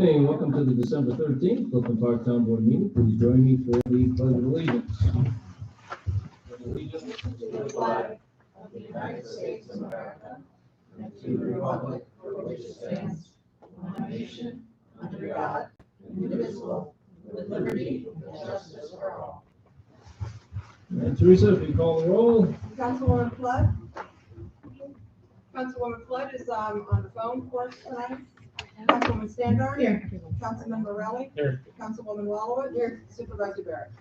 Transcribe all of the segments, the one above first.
evening. Welcome to the December 13th Clifton Park Town Board meeting. Please join me for the Pledge of Allegiance. Allegiance to the flag of the United States of America and to the republic for which it stands, one nation, under God, indivisible, with liberty and justice for all. And Teresa, if you call the roll. Councilwoman Flood? Councilwoman Flood is on the phone for us tonight. Councilwoman Standard? Here. Councilman Morelli? Here. Councilwoman Wallowitz? Here. Supervisor Barrett?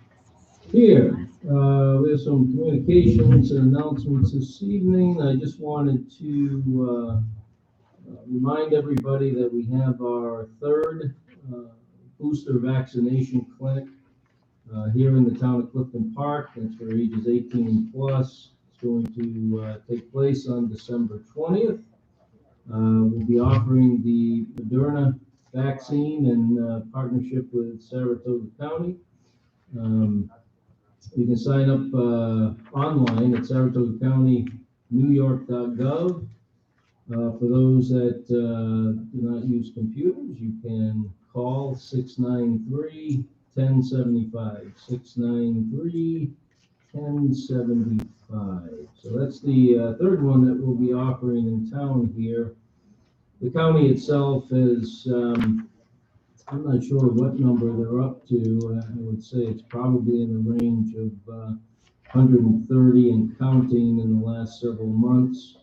Here. We have some communications and announcements this evening. I just wanted to remind everybody that we have our third booster vaccination clinic here in the town of Clifton Park. That's for ages 18 and plus. It's going to take place on December 20th. We'll be offering the Moderna vaccine in partnership with Saratoga County. You can sign up online at Saratoga County, NewYork.gov. For those that do not use computers, you can call 693-1075, 693-1075. So that's the third one that we'll be offering in town here. The county itself is, I'm not sure what number they're up to. I would say it's probably in the range of 130 and counting in the last several months,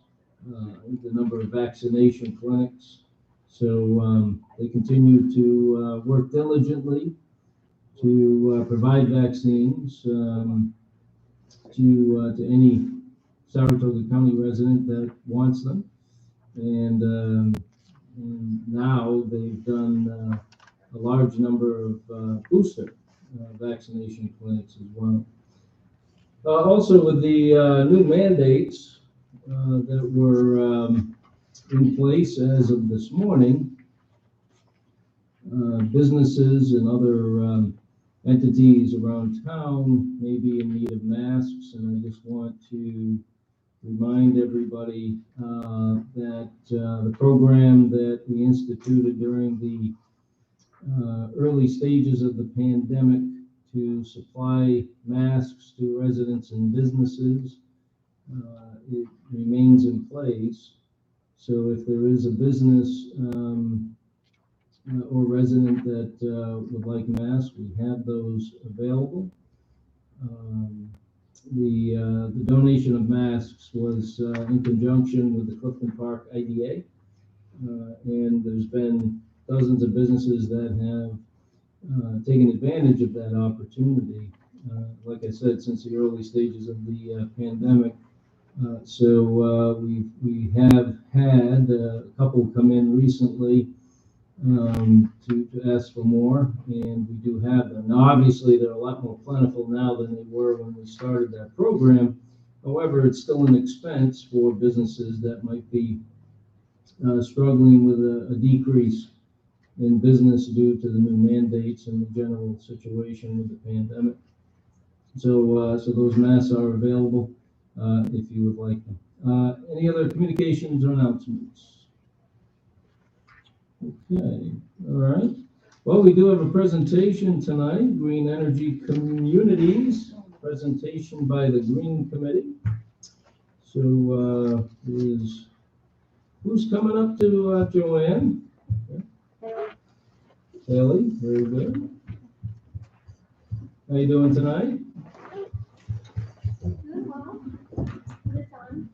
the number of vaccination clinics. So they continue to work diligently to provide vaccines to any Saratoga County resident that wants them. And now they've done a large number of booster vaccination clinics as well. Also with the new mandates that were in place as of this morning, businesses and other entities around town may be in need of masks, and I just want to remind everybody that the program that we instituted during the early stages of the pandemic to supply masks to residents and businesses, it remains in place. So if there is a business or resident that would like masks, we have those available. The donation of masks was in conjunction with the Clifton Park IDA, and there's been dozens of businesses that have taken advantage of that opportunity, like I said, since the early stages of the pandemic. So we have had a couple come in recently to ask for more, and we do have them. Now, obviously, they're a lot more plentiful now than they were when we started that program. However, it's still an expense for businesses that might be struggling with a decrease in business due to the new mandates and the general situation with the pandemic. So, so those masks are available if you would like them. Any other communications or announcements? Okay, all right. Well, we do have a presentation tonight, Green Energy Communities, presentation by the Green Committee. So who's coming up to Joanne? Haley, very good. How you doing tonight? Doing well. Is it on?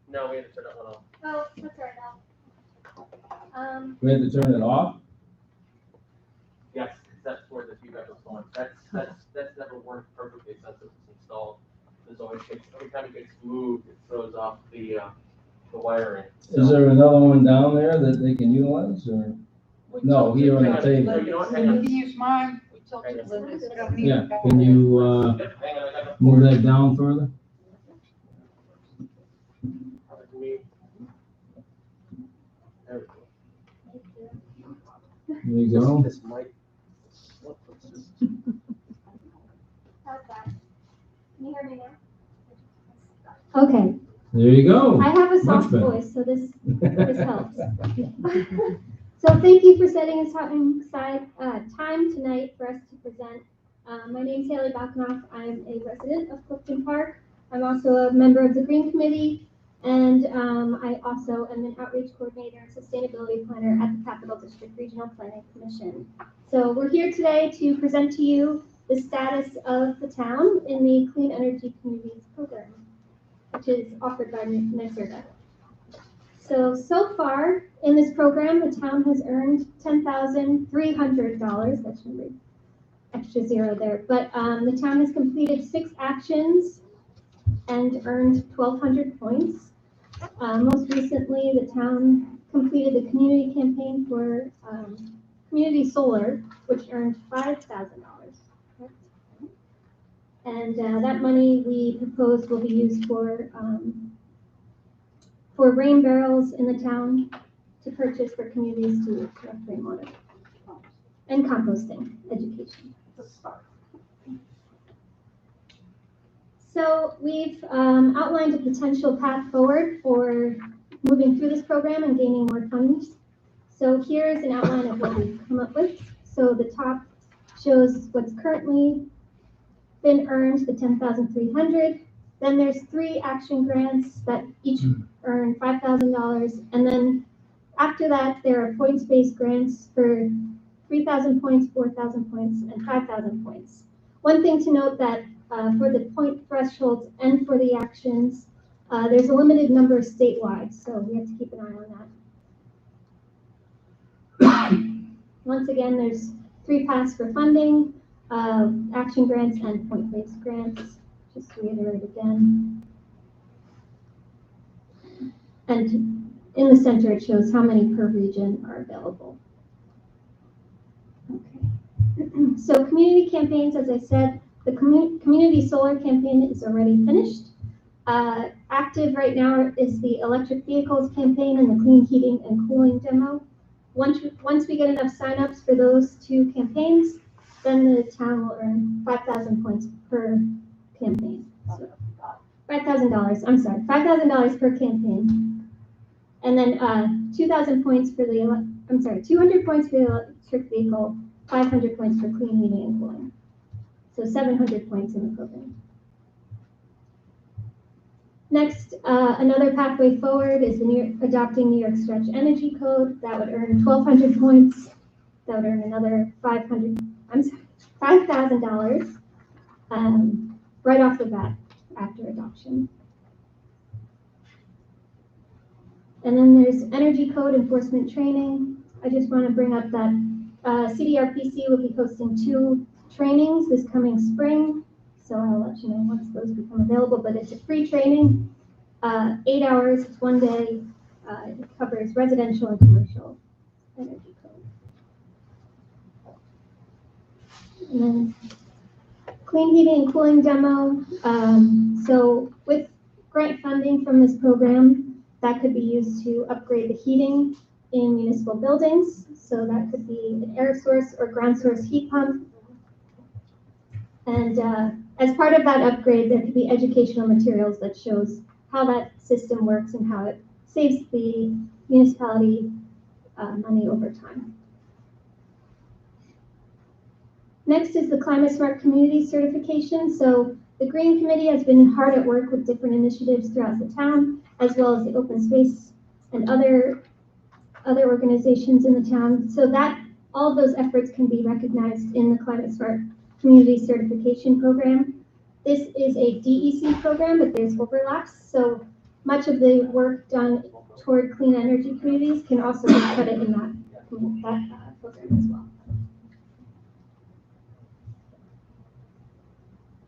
No, we had to turn that one off. Oh, let's turn it off. We had to turn it off? Yes, that's where the feedback was going. That's never worked perfectly since it was installed. There's always every time it gets moved, it throws off the wiring. So, Is there another one down there that they can utilize, or? No, here on the table. You know what, You hang on. can use mine. We tilted it. We don't need Yeah, it. can you Hang on, I got move that down further? There we go. There you go. This mic. How's that? Can you hear me now? Okay. There you go. I have a Much soft better. voice, so this helps. So thank you for setting aside time tonight for us to present. My name's Haley Balkanoff. I'm a resident of Clifton Park. I'm also a member of the Green Committee, and I also am an outreach coordinator and sustainability planner at the Capital District Regional Planning Commission. So we're here today to present to you the status of the town in the Clean Energy Communities Program, which is offered by NYSERDA. So far in this program, the town has earned $10,300. That should be extra zero there. But the town has completed 6 actions and earned 1,200 points. Most recently, the town completed the community campaign for community solar, which earned $5,000. And that money we propose will be used for rain barrels in the town to purchase for communities to collect rainwater, and composting education. So we've outlined a potential path forward for moving through this program and gaining more funds. So here's an outline of what we've come up with. So the top shows what's currently been earned, the $10,300. Then there's 3 action grants that each earn $5,000. And then after that, there are points-based grants for 3,000 points, 4,000 points, and 5,000 points. One thing to note that for the point thresholds and for the actions, there's a limited number statewide, so we have to keep an eye on that. Once again, there's 3 paths for funding, action grants and point-based grants. Just to reiterate again. And in the center, it shows how many per region are available. Okay. So community campaigns, as I said, the community solar campaign is already finished. Active right now is the electric vehicles campaign and the clean heating and cooling demo. Once we get enough signups for those 2 campaigns, then the town will earn 5,000 points per campaign. So $5,000. I'm sorry, $5,000 per campaign, and then 2,000 points for the 200 points for the electric vehicle, 500 points for clean heating and cooling. So 700 points in the program. Next, another pathway forward is adopting New York Stretch Energy Code. That would earn 1,200 points. That would earn another $5,000 right off the bat after adoption. And then there's Energy Code enforcement training. I just want to bring up that CDRPC will be hosting 2 trainings this coming spring. So I'll let you know once those become available, but it's a free training, 8 hours, it's 1 day. It covers residential and commercial energy code. And then clean heating and cooling demo. So with grant funding from this program, that could be used to upgrade the heating in municipal buildings. So that could be an air source or ground source heat pump. And as part of that upgrade, there could be educational materials that shows how that system works and how it saves the municipality money over time. Next is the Climate Smart Community Certification. So the Green Committee has been hard at work with different initiatives throughout the town, as well as the open space and other organizations in the town. So that all of those efforts can be recognized in the Climate Smart Community Certification Program. This is a DEC program, but there's overlaps. So much of the work done toward clean energy communities can also be credit in that program as well.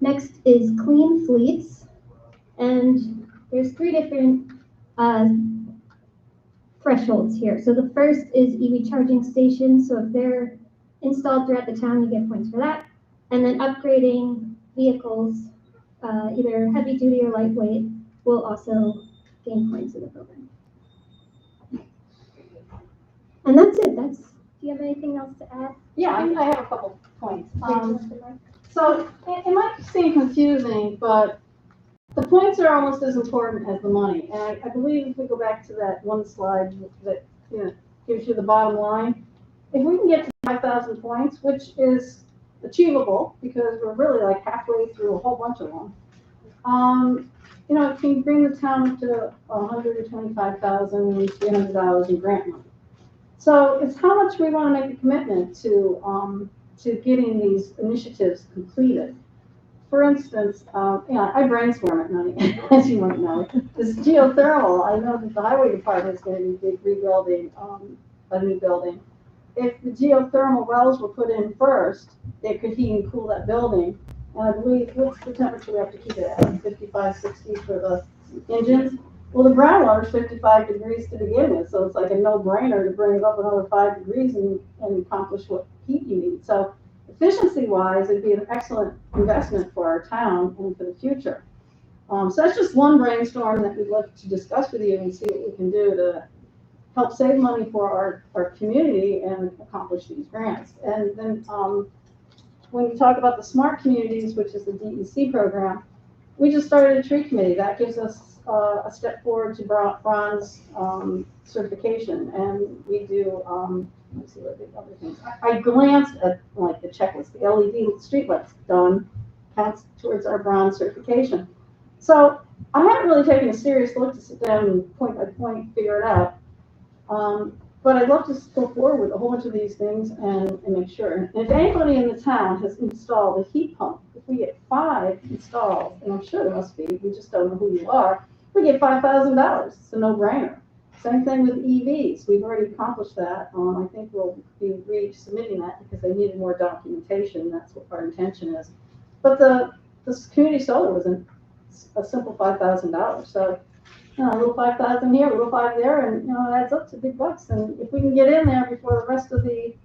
Next is clean fleets, and there's 3 different thresholds here. So the first is EV charging stations. So if they're installed throughout the town, you get points for that. And then upgrading vehicles, either heavy duty or lightweight, will also gain points in the program. And that's it. Do you have anything else to add? Yeah, I have a couple points. So it might seem confusing, but the points are almost as important as the money. And I believe if we go back to that one slide that gives you the bottom line. If we can get to 5,000 points, which is achievable because we're really like halfway through a whole bunch of them, it can bring the town up to $125,300 in grant money. So it's how much we want to make a commitment to getting these initiatives completed. For instance, I brainstorm at night, as you might know. This geothermal, I know that the highway department is going to be rebuilding a new building. If the geothermal wells were put in first, it could heat and cool that building. And I believe, what's the temperature we have to keep it at? 55, 60 for the engines? Well, the groundwater is 55 degrees to begin with, so it's like a no-brainer to bring it up another 5 degrees and accomplish what heat you need. So efficiency-wise, it'd be an excellent investment for our town and for the future. So that's just one brainstorm that we'd love to discuss with you and see what we can do to help save money for our community and accomplish these grants. And then when you talk about the smart communities, which is the DEC program, we just started a tree committee. That gives us a step forward to bronze certification. And we do, let me see what the other things. I glanced at like the checklist, the LED streetlights done counts towards our bronze certification. So I haven't really taken a serious look to sit down and point by point figure it out. But I'd love to go forward with a whole bunch of these things and make sure. And if anybody in the town has installed a heat pump, if we get 5 installed, and I'm sure there must be, we just don't know who you are, we get $5,000. It's a no-brainer. Same thing with EVs. We've already accomplished that. I think we'll be resubmitting that because they needed more documentation. That's what our intention is. But the community solar was a simple $5,000. So a little 5,000 here, a little 5 there, and it adds up to big bucks. And if we can get in there before the rest of the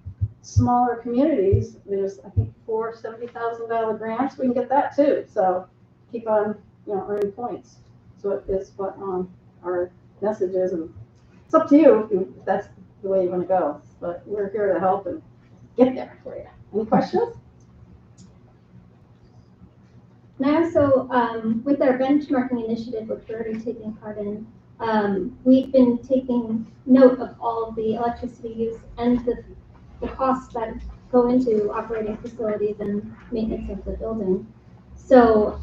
smaller communities, there's I think 4 $70,000 grants. We can get that too. So keep on earning points. So it is what our message is, and it's up to you if that's the way you want to go. But we're here to help and get there for you. Any questions? And I also, with our benchmarking initiative, which we're already taking part in, we've been taking note of all of the electricity use and the costs that go into operating facilities and maintenance of the building. So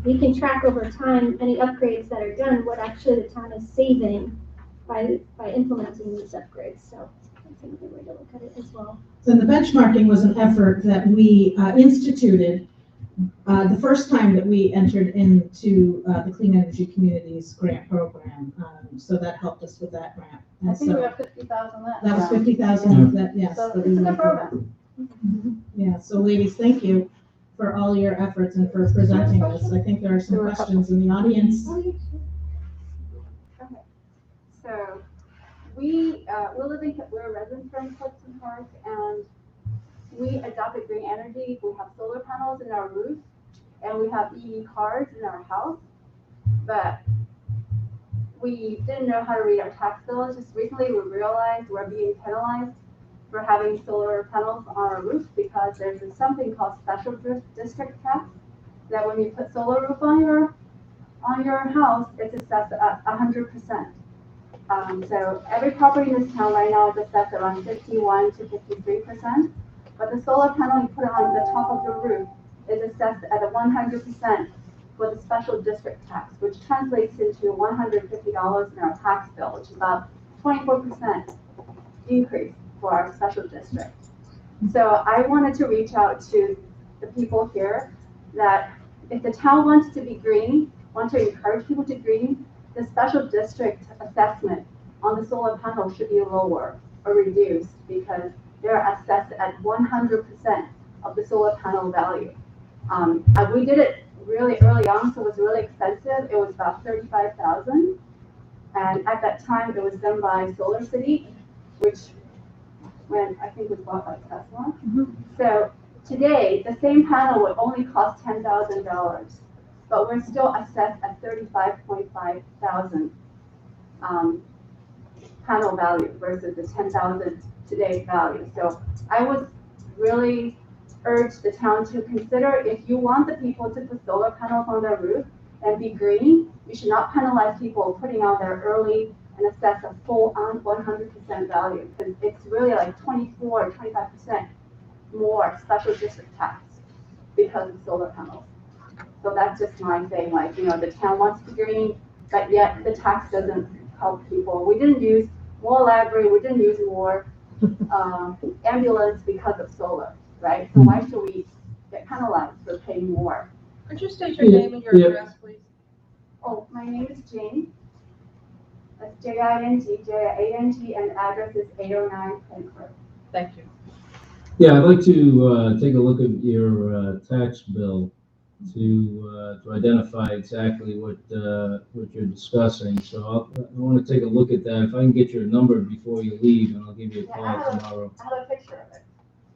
we can track over time any upgrades that are done, what actually the town is saving by implementing these upgrades. So that's another way to look at it as well. So the benchmarking was an effort that we instituted the first time that we entered into the Clean Energy Communities grant program. So that helped us with that grant. And I think so we have 50,000 that was 50,000 of that, yes. So that it's we a good went for program. that. Yeah, so ladies, thank you for all your efforts and for presenting this. I think there are some questions in the audience. Okay. So we're residents from Clifton Park, and we adopted green energy. We have solar panels in our roof, and we have EV cars in our house. But we didn't know how to read our tax bills. Just recently, we realized we're being penalized for having solar panels on our roof because there's something called special district tax that when you put solar roof on your house, it's assessed at 100%. So every property in this town right now is assessed around 51 to 53%. But the solar panel you put on the top of your roof is assessed at a 100% for the special district tax, which translates into $150 in our tax bill, which is about 24% increase for our special district. So I wanted to reach out to the people here that if the town wants to be green, want to encourage people to green, the special district assessment on the solar panel should be lower or reduced because they're assessed at 100% of the solar panel value. We did it really early on, so it was really expensive. It was about $35,000, and at that time it was done by Solar City, which I think was bought by Tesla. So today the same panel would only cost $10,000, but we're still assessed at $35.5 thousand panel value versus the $10,000 today's value. So I would really urge the town to consider, if you want the people to put solar panels on their roof and be green, you should not penalize people putting out there early and assess a full on 100% value, because it's really like 24 or 25% more special district tax because of solar panels. So that's just my thing, like, you know, the town wants to green, but yet the tax doesn't help people. We didn't use more library, we didn't use more ambulance because of solar, right? So why should we get penalized for paying more? Could you state your name and your address, please? Oh, my name is Jane. That's Jing, and the address is 809 Pencroft. Thank you. Yeah, I'd like to take a look at your tax bill to identify exactly what you're discussing. So I want to take a look at that. If I can get your number before you leave, and I'll give you a call tomorrow. I have a picture of it.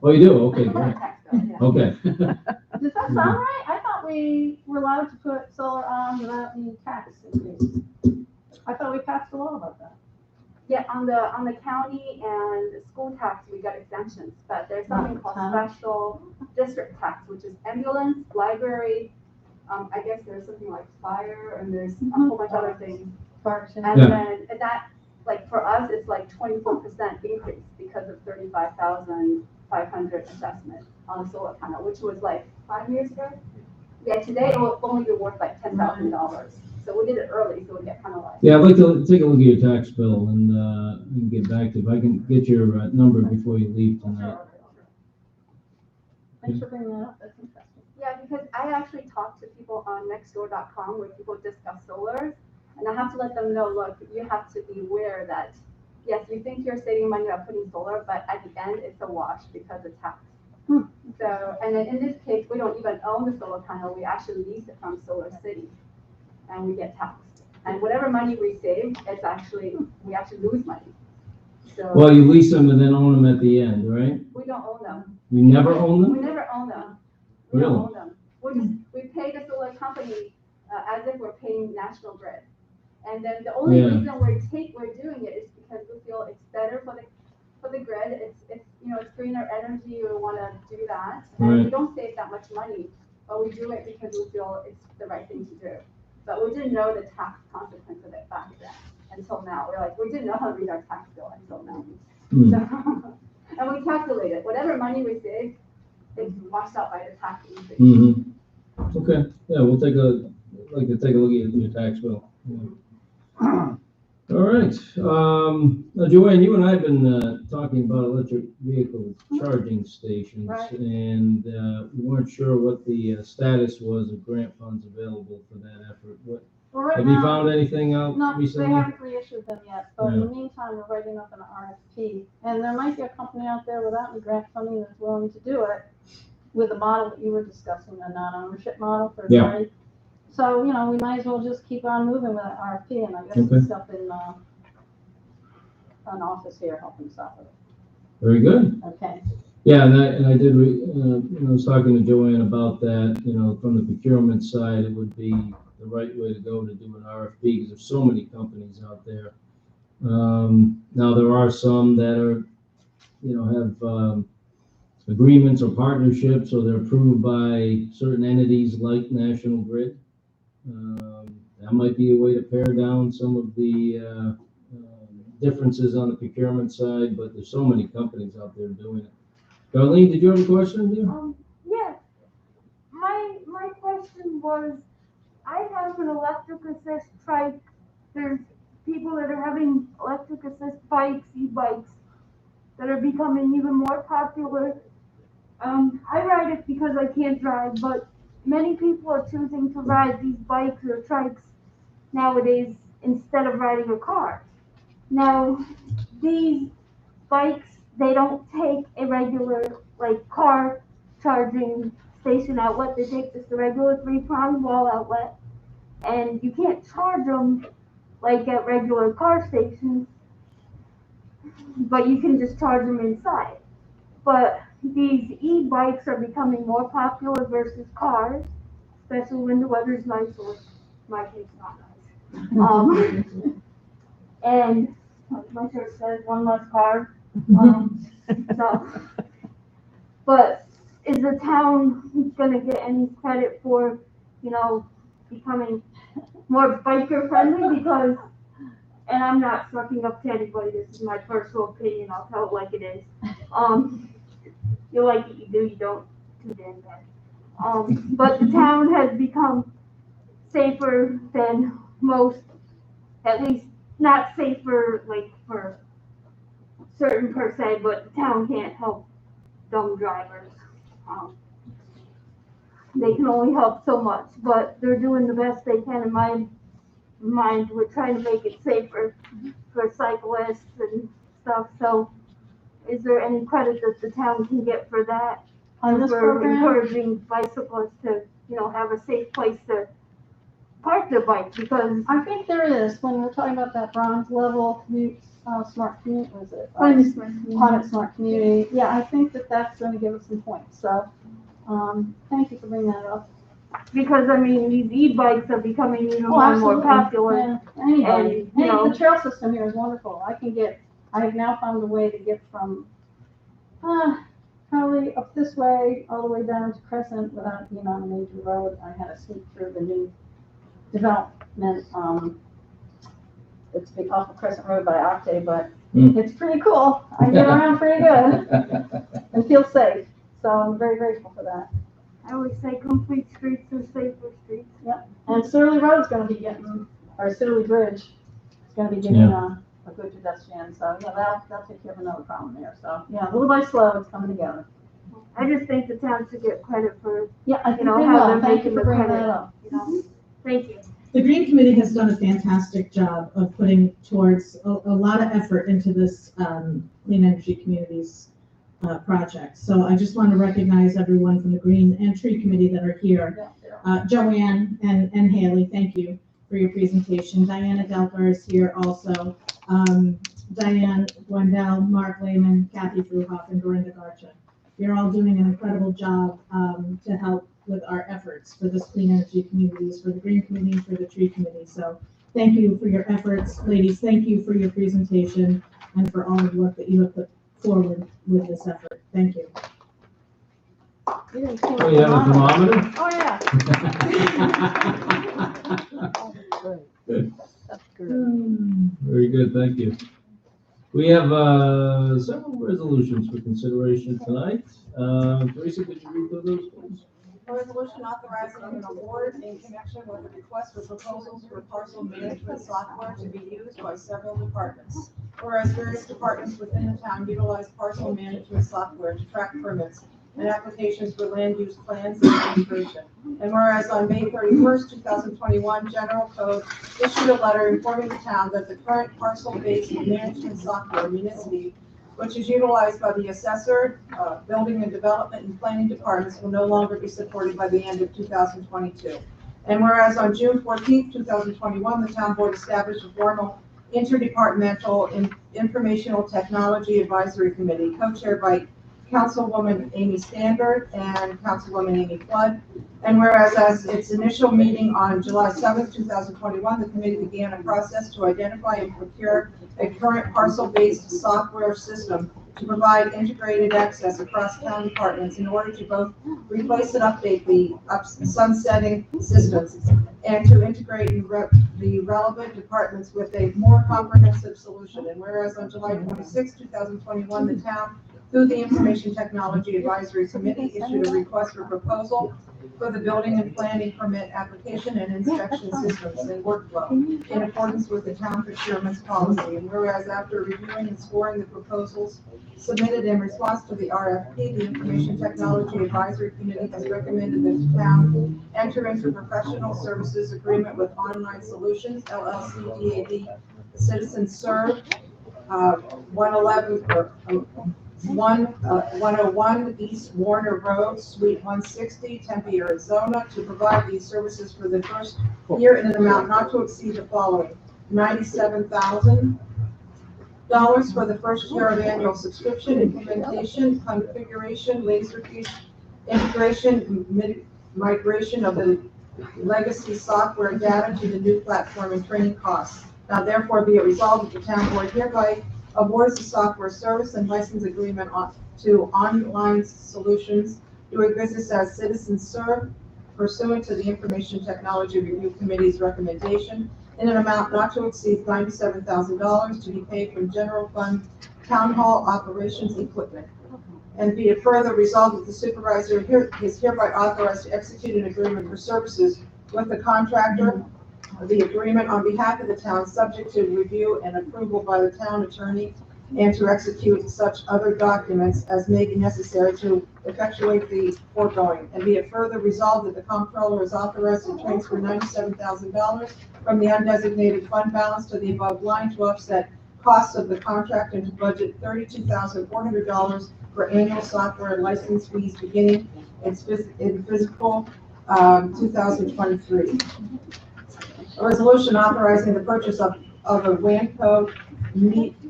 Oh, you do? Okay, great. Yeah. Okay. Does that sound right? I thought we were allowed to put solar on without any tax increase. I thought we passed a law about that. Yeah, on the county and the school tax, we got exemptions, but there's something called special district tax, which is ambulance, library. I guess there's something like fire, and there's a whole bunch of other things. And then that, like for us, it's like 24% increase because of 35,500 assessment on a solar panel, which was like 5 years ago. Yeah, today it will only be worth like $10,000. So we did it early, so we get penalized. Yeah, I'd like to take a look at your tax bill and get back to you. If I can get your number before you leave tonight. Thanks for bringing that up. That's interesting. Yeah, because I actually talk to people on nextdoor.com where people discuss solar, and I have to let them know, look, you have to be aware that, yes, you think you're saving money by putting solar, but at the end, it's a wash because of tax. So, and then in this case, we don't even own the solar panel. We actually lease it from Solar City, and we get taxed. And whatever money we save, we actually lose money. So Well, you lease them and then own them at the end, right? we don't own them. You never own We them? never own them. We don't Really? own them. We pay the solar company as if we're paying National Grid. And then the only Yeah. reason we're doing it is because we feel it's better for the grid. It's you know, it's greener energy. We want to do that, and Right. we don't save that much money, but we do it because we feel it's the right thing to do. But we didn't know the tax consequence of it back then until now. We didn't know how to read our tax bill until now. Hmm. So, and we calculated whatever money we save, it's washed out by the tax increase. Mm-hmm. Okay, yeah, like to take a look at your tax bill. Yeah. All right, now Joanne, you and I have been talking about electric vehicle charging stations, Right. and we weren't sure what the status was of grant funds available for that effort. Well, right Have you now, found anything out no, they recently? haven't reissued them yet, but in Yeah. the meantime, we're writing up an RFP. And there might be a company out there without any grant funding that's willing to do it with the model that you were discussing, a non-ownership model for Yeah. free. So, you know, we might as well just keep on moving with that RFP, and I guess Okay. there's stuff in an office here helping us out with it. Very good. Okay. Yeah, and I did, I was talking to Joanne about that, from the procurement side, it would be the right way to go to do an RFP, because there's so many companies out there. Now, there are some that are, have agreements or partnerships, or they're approved by certain entities like National Grid. That might be a way to pare down some of the differences on the procurement side, but there's so many companies out there doing it. Darlene, did you have a question there? Yes. My question was, I have an electric assist trike. There's people that are having electric assist bikes, e-bikes, that are becoming even more popular. I ride it because I can't drive, but many people are choosing to ride these bikes or trikes nowadays instead of riding a car. Now, these bikes, they don't take a regular, car charging station outlet. They take just a regular 3-prong wall outlet. And you can't charge them like at regular car stations, but you can just charge them inside. But these e-bikes are becoming more popular versus cars, especially when the weather's nice, or in my case, not nice. And like my shirt says, one less car. So, but is the town gonna get any credit for, becoming more biker friendly? Because and I'm not sucking up to anybody, this is my personal opinion, I'll tell it like it is. You like it, you do, you don't, too damn bad. But the town has become safer than most, at least not safer like for certain per se, but the town can't help dumb drivers. They can only help so much, but they're doing the best they can in my mind. We're trying to make it safer for cyclists and stuff, so is there any credit that the town can get for that? On this For program? encouraging bicyclists to, have a safe place to park their bike, because I think there is, when we're talking about that bronze level smart community, was it? Climate smart community. Climate smart community, yeah, I think that that's gonna give us some points, so, thank you for bringing that up. because I mean, these e-bikes are becoming even more and more popular. Yeah, anybody, And, you know- the trail system here is wonderful, I have now found a way to get from, probably up this way, all the way down to Crescent without being on a major road. I had to sneak through the new development, it's off of Crescent Road by Octave, but it's pretty cool. I get around pretty good and feel safe, so I'm very grateful for that. I always say complete streets are safer streets. And Surly Road's gonna be getting, or Surly Bridge is gonna be getting, a good pedestrian, so, yeah, that'll take care of another problem there, so, yeah, little by slow, it's coming together. I just think the town should get credit for, Yeah, I think know, they how will, they're thank making you for the bringing credit. that up. Thank you. The Green Committee has done a fantastic job of putting towards a lot of effort into this Clean Energy Communities project. So I just want to recognize everyone from the Green and Tree Committee that are here. Joanne and Haley, thank you for your presentation. Diana Delgar is here also. Diane Wendell, Mark Lehman, Kathy Fruhoff, and Dorinda Garcha. You're all doing an incredible job to help with our efforts for this Clean Energy Communities, for the Green Committee, for the Tree Committee. So thank you for your efforts. Ladies, thank you for your presentation and for all of the work that you have put forward with this effort. Thank you. Oh, you have a thermometer? Oh, yeah. Very good, thank you. We have several resolutions for consideration tonight. Teresa, could you read through those, please? A resolution authorizing an award in connection with a request for proposals for parcel management software to be used by several departments. Whereas various departments within the town utilize parcel management software to track permits and applications for land use plans and administration. And whereas on May 31st, 2021, General Code issued a letter informing the town that the current parcel-based management software, Municity, which is utilized by the assessor, building and development and planning departments, will no longer be supported by the end of 2022. And whereas on June 14th, 2021, the town board established a formal interdepartmental informational technology advisory committee, co-chaired by Councilwoman Amy Standard and Councilwoman Amy Flood. And whereas as its initial meeting on July 7th, 2021, the committee began a process to identify and procure a current parcel-based software system to provide integrated access across town departments in order to both replace and update the sunsetting systems and to integrate the relevant departments with a more comprehensive solution. And whereas on July 26, 2021, the town, through the Information Technology Advisory Committee, issued a request for proposal for the building and planning permit application and inspection systems and workflow in accordance with the town procurement's policy. And whereas after reviewing and scoring the proposals submitted in response to the RFP, the Information Technology Advisory Committee has recommended that the town enter into professional services agreement with Online Solutions, LLC, DAD, Citizen Serve, 101 East Warner Road, Suite 160, Tempe, Arizona, to provide these services for the first year in an amount not to exceed the following: $97,000 for the first year of annual subscription, implementation, configuration, Laserfish integration, migration of the legacy software data to the new platform, and training costs. Now therefore be it resolved that the town board hereby awards the software service and license agreement to Online Solutions doing business as Citizen Serve pursuant to the Information Technology Review Committee's recommendation, in an amount not to exceed $97,000 to be paid from general fund town hall operations equipment. And be it further resolved that the supervisor is hereby authorized to execute an agreement for services with the contractor. The agreement on behalf of the town, subject to review and approval by the town attorney, and to execute such other documents as may be necessary to effectuate the foregoing. And be it further resolved that the comptroller is authorized to transfer $97,000 from the undesignated fund balance to the above line to offset costs of the contract and to budget $32,400 for annual software and license fees beginning in fiscal 2023. A resolution authorizing the purchase of a WANCO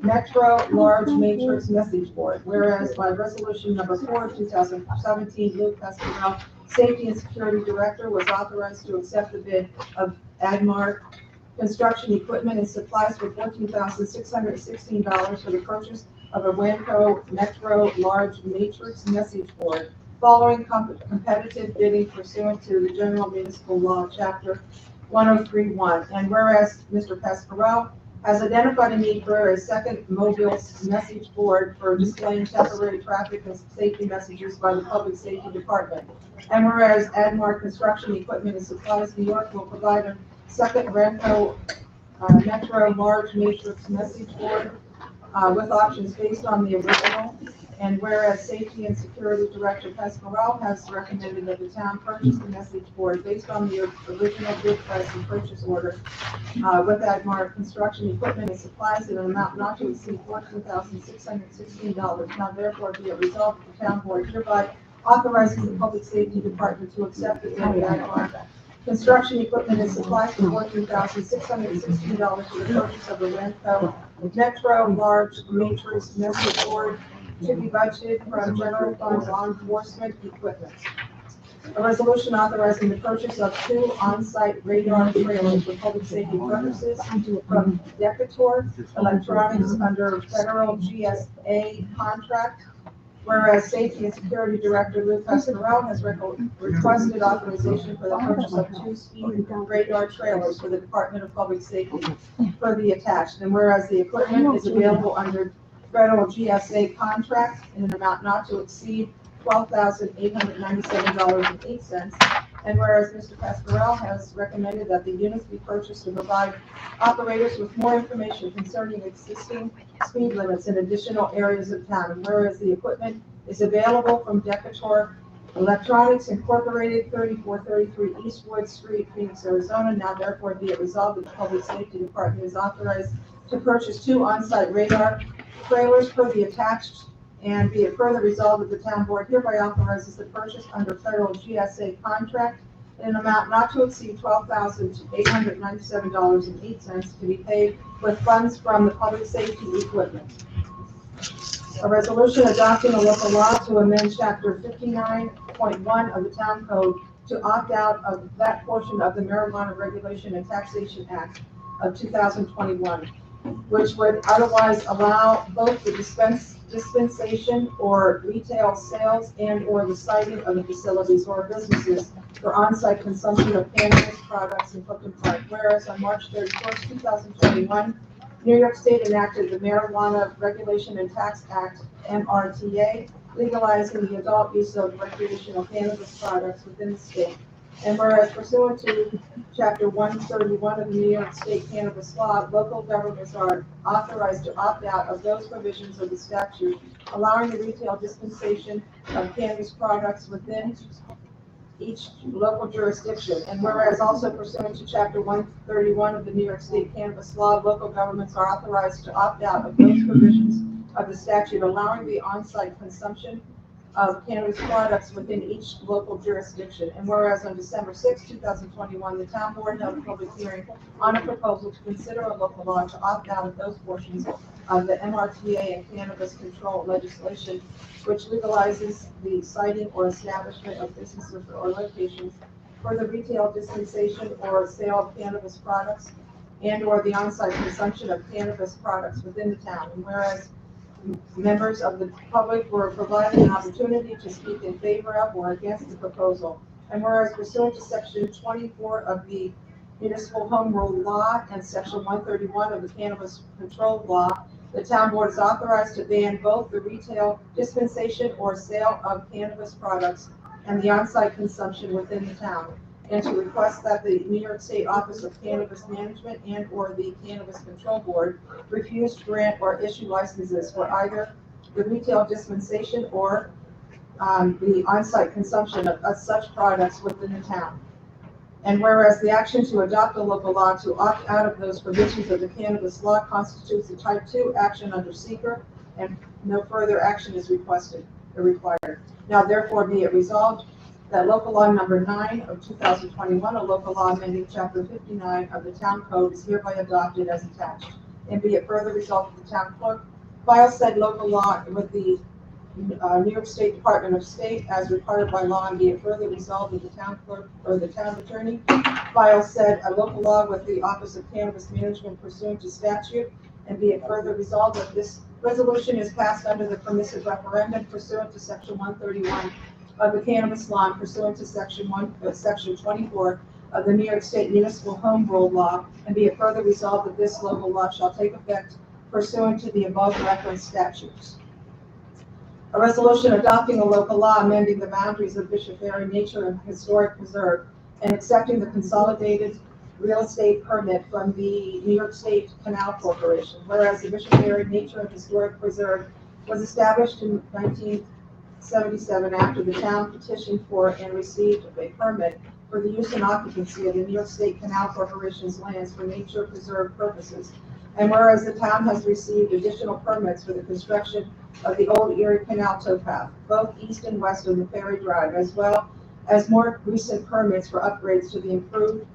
Metro Large Matrix Message Board. Whereas by resolution number 4 of 2017, Lou Pascal, Safety and Security Director, was authorized to accept the bid of Admar Construction Equipment and Supplies for $14,616 for the purchase of a WANCO Metro Large Matrix Message Board, following competitive bidding pursuant to the General Municipal Law, Chapter 1031. And whereas Mr. Pasquarello has identified a need for a second mobile message board for displaying temporary traffic and safety messages by the Public Safety Department. And whereas Admar Construction Equipment and Supplies New York will provide a second WANCO Metro Large Matrix Message Board with options based on the original. And whereas Safety and Security Director Pasquarello has recommended that the town purchase the message board based on the original bid price and purchase order with Admar Construction Equipment and Supplies in an amount not to exceed $14,616. Now therefore be it resolved that the town board hereby authorizes the Public Safety Department to accept the bid of Admar Construction Equipment and Supplies for $14,616 for the purchase of the WANCO Metro Large Matrix Message Board to be budgeted from general fund law enforcement equipment. A resolution authorizing the purchase of 2 on-site radar trailers for public safety purposes from Decatur Electronics under federal GSA contract. Whereas Safety and Security Director Lou Pasquarello has requested authorization for the purchase of 2 speed radar trailers for the Department of Public Safety for the attached. And whereas the equipment is available under federal GSA contract in an amount not to exceed $12,897.08. And whereas Mr. Pasquarello has recommended that the units be purchased to provide operators with more information concerning existing speed limits in additional areas of town. And whereas the equipment is available from Decatur Electronics Incorporated, 3433 Eastwood Street, Phoenix, Arizona. Now therefore be it resolved that the Public Safety Department is authorized to purchase 2 on-site radar trailers for the attached, and be it further resolved that the town board hereby authorizes the purchase under federal GSA contract in an amount not to exceed $12,897.08 to be paid with funds from the public safety equipment. A resolution adopting a local law to amend chapter 59.1 of the town code to opt out of that portion of the Marijuana Regulation and Taxation Act of 2021. Which would otherwise allow both the dispensation or retail sales and or the siting of the facilities or businesses for on-site consumption of cannabis products in Clifton Park. Whereas on March 31st, 2021, New York State enacted the Marijuana Regulation and Tax Act, MRTA, legalizing the adult use of recreational cannabis products within the state. And whereas pursuant to Chapter 131 of the New York State Cannabis Law, local governments are authorized to opt out of those provisions of the statute, allowing the retail dispensation of cannabis products within each local jurisdiction. And whereas also pursuant to Chapter 131 of the New York State Cannabis Law, local governments are authorized to opt out of those provisions of the statute, allowing the on-site consumption of cannabis products within each local jurisdiction. And whereas on December 6, 2021, the town board held a public hearing on a proposal to consider a local law to opt out of those portions of the MRTA and cannabis control legislation, which legalizes the siting or establishment of businesses or locations for the retail dispensation or sale of cannabis products and or the on-site consumption of cannabis products within the town. And whereas members of the public were provided an opportunity to speak in favor of or against the proposal. And whereas pursuant to section 24 of the Municipal Home Rule Law and Section 131 of the Cannabis Control Law, the town board is authorized to ban both the retail dispensation or sale of cannabis products and the on-site consumption within the town, and to request that the New York State Office of Cannabis Management and/or the Cannabis Control Board refuse to grant or issue licenses for either the retail dispensation or the on-site consumption of such products within the town. And whereas the action to adopt a local law to opt out of those provisions of the cannabis law constitutes a type 2 action under seeker, and no further action is requested or required. Now therefore be it resolved that local law number 9 of 2021, a local law amending chapter 59 of the town code, is hereby adopted as attached. And be it further resolved that the town clerk file said local law with the New York State Department of State as required by law, and be it further resolved that the town clerk or the town attorney file said a local law with the Office of Cannabis Management pursuant to statute, and be it further resolved that this resolution is passed under the permissive referendum pursuant to section 131 of the cannabis law and pursuant to section 24 of the New York State Municipal Home Rule Law, and be it further resolved that this local law shall take effect pursuant to the above referenced statutes. A resolution adopting a local law amending the boundaries of Bishop Ferry Nature and Historic Preserve and accepting the consolidated real estate permit from the New York State Canal Corporation. Whereas the Bishop Ferry Nature and Historic Preserve was established in 1977 after the town petitioned for and received a permit for the use and occupancy of the New York State Canal Corporation's lands for nature preserve purposes. And whereas the town has received additional permits for the construction of the old Erie Canal towpath, both east and west of the Ferry Drive, as well as more recent permits for upgrades to improve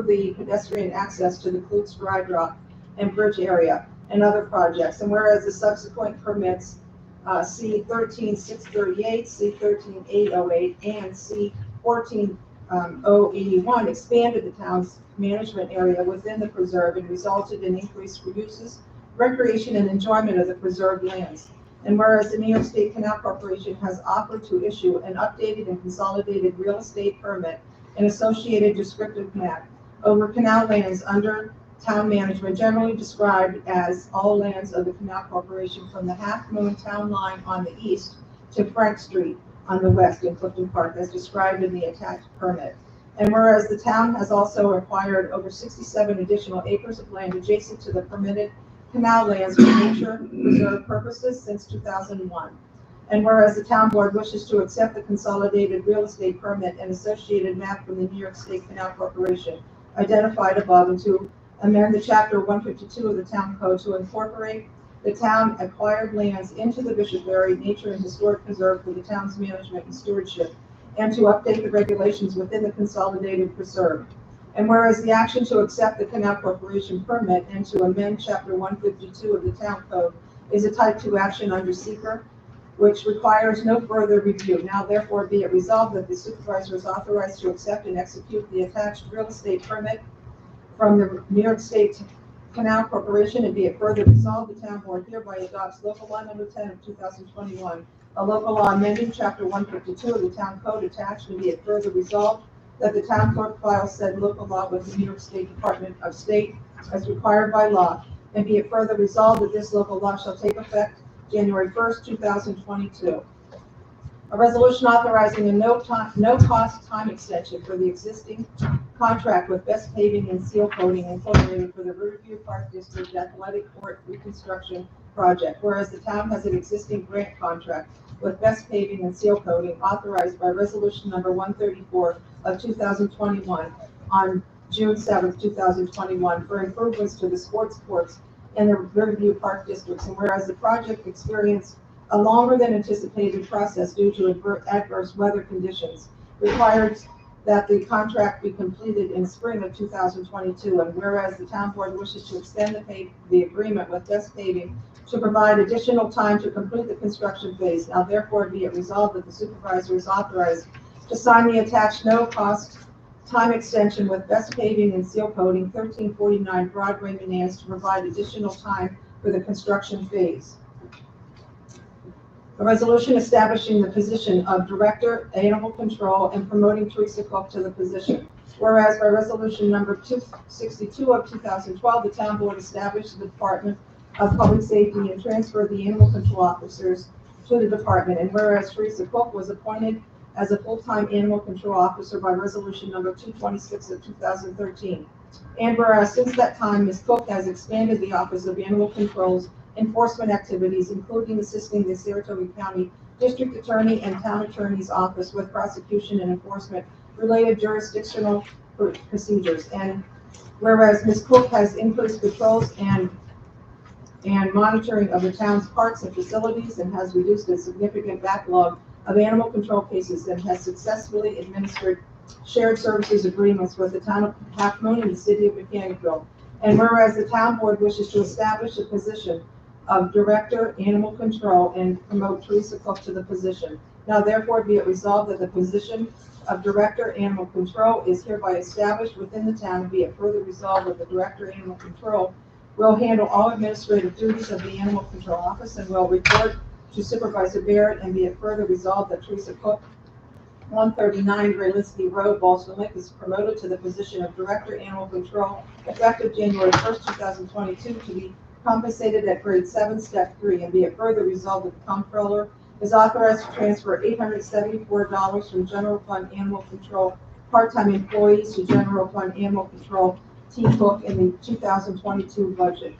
the pedestrian access to the Klutz Dry Dock and Bridge area and other projects. And whereas the subsequent permits C-13-638, C-13-808, and C-14-081 expanded the town's management area within the preserve and resulted in increased uses, recreation, and enjoyment of the preserved lands. And whereas the New York State Canal Corporation has offered to issue an updated and consolidated real estate permit and associated descriptive map over canal lands under town management, generally described as all lands of the Canal Corporation from the Half Moon Town Line on the east to Frank Street on the west in Clifton Park, as described in the attached permit. And whereas the town has also acquired over 67 additional acres of land adjacent to the permitted canal lands for nature preserve purposes since 2001. And whereas the town board wishes to accept the consolidated real estate permit and associated map from the New York State Canal Corporation identified above, and to amend the chapter 152 of the town code to incorporate the town acquired lands into the Bishop Ferry Nature and Historic Preserve for the town's management and stewardship, and to update the regulations within the consolidated preserve. And whereas the action to accept the Canal Corporation permit and to amend chapter 152 of the town code is a type 2 action under seeker, which requires no further review. Now therefore be it resolved that the supervisor is authorized to accept and execute the attached real estate permit from the New York State Canal Corporation, and be it further resolved, the town board hereby adopts local law number 10 of 2021, a local law amending chapter 152 of the town code attached, and be it further resolved that the town clerk file said local law with the New York State Department of State as required by law, and be it further resolved that this local law shall take effect January 1st, 2022. A resolution authorizing a no-cost time extension for the existing contract with Best Paving and Seal Coating Incorporated for the Riverview Park District Athletic Court Reconstruction Project, whereas the town has an existing grant contract with Best Paving and Seal Coating authorized by resolution number 134 of 2021 on June 7th, 2021 for improvements to the sports courts in the Riverview Park districts, and whereas the project experienced a longer than anticipated process due to adverse weather conditions, requires that the contract be completed in spring of 2022, and whereas the town board wishes to extend the agreement with Best Paving to provide additional time to complete the construction phase. Now therefore be it resolved that the supervisor is authorized to sign the attached no-cost time extension with Best Paving and Seal Coating, 1349 Broadway, Manans, to provide additional time for the construction phase. A resolution establishing the position of Director, Animal Control, and promoting Teresa Cook to the position. Whereas by resolution number 262 of 2012, the town board established the Department of Public Safety and transferred the animal control officers to the department. And whereas Teresa Cook was appointed as a full-time animal control officer by resolution number 226 of 2013. And whereas since that time, Ms. Cook has expanded the Office of Animal Control's enforcement activities, including assisting the Saratoga County District Attorney and Town Attorney's Office with prosecution and enforcement related jurisdictional procedures. And whereas Ms. Cook has increased patrols and monitoring of the town's parks and facilities and has reduced a significant backlog of animal control cases and has successfully administered shared services agreements with the town of Half Moon and the city of Mechanicville. And whereas the town board wishes to establish a position of Director Animal Control and promote Teresa Cook to the position. Now therefore be it resolved that the position of Director Animal Control is hereby established within the town, and be it further resolved that the Director Animal Control will handle all administrative duties of the Animal Control Office and will report to Supervisor Barrett, and be it further resolved that Teresa Cook, 139 Graylinsky Road, Ballston Lake, is promoted to the position of Director Animal Control effective January 1st, 2022, to be compensated at grade 7, step 3, and be it further resolved that the comptroller is authorized to transfer $874 from General Fund Animal Control part-time employees to General Fund Animal Control T. Cook in the 2022 budget.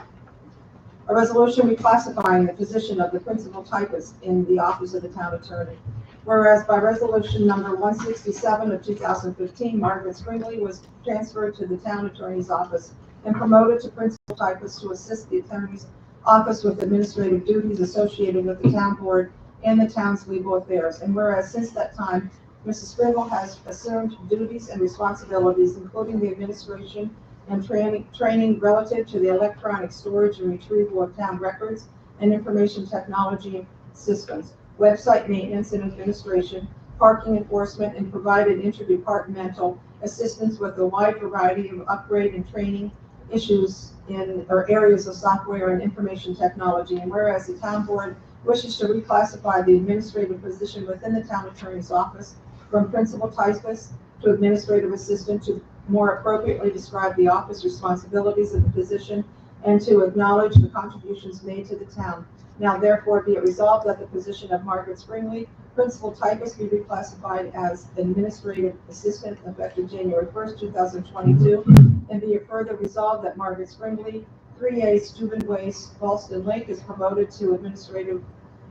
A resolution reclassifying the position of the principal typist in the office of the town attorney. Whereas by resolution number 167 of 2015, Margaret Springley was transferred to the town attorney's office and promoted to principal typist to assist the attorney's office with administrative duties associated with the town board and the town's legal affairs. And whereas since that time, Mrs. Springle has assumed duties and responsibilities, including the administration and training relative to the electronic storage and retrieval of town records and information technology systems, website maintenance and administration, parking enforcement, and provided interdepartmental assistance with a wide variety of upgrade and training issues in or areas of software and information technology. And whereas the town board wishes to reclassify the administrative position within the town attorney's office from principal typist to administrative assistant to more appropriately describe the office responsibilities of the position and to acknowledge the contributions made to the town. Now therefore be it resolved that the position of Margaret Springley, principal typist, be reclassified as administrative assistant effective January 1st, 2022, and be it further resolved that Margaret Springley, 3A Steuben Way, Ballston Lake, is promoted to administrative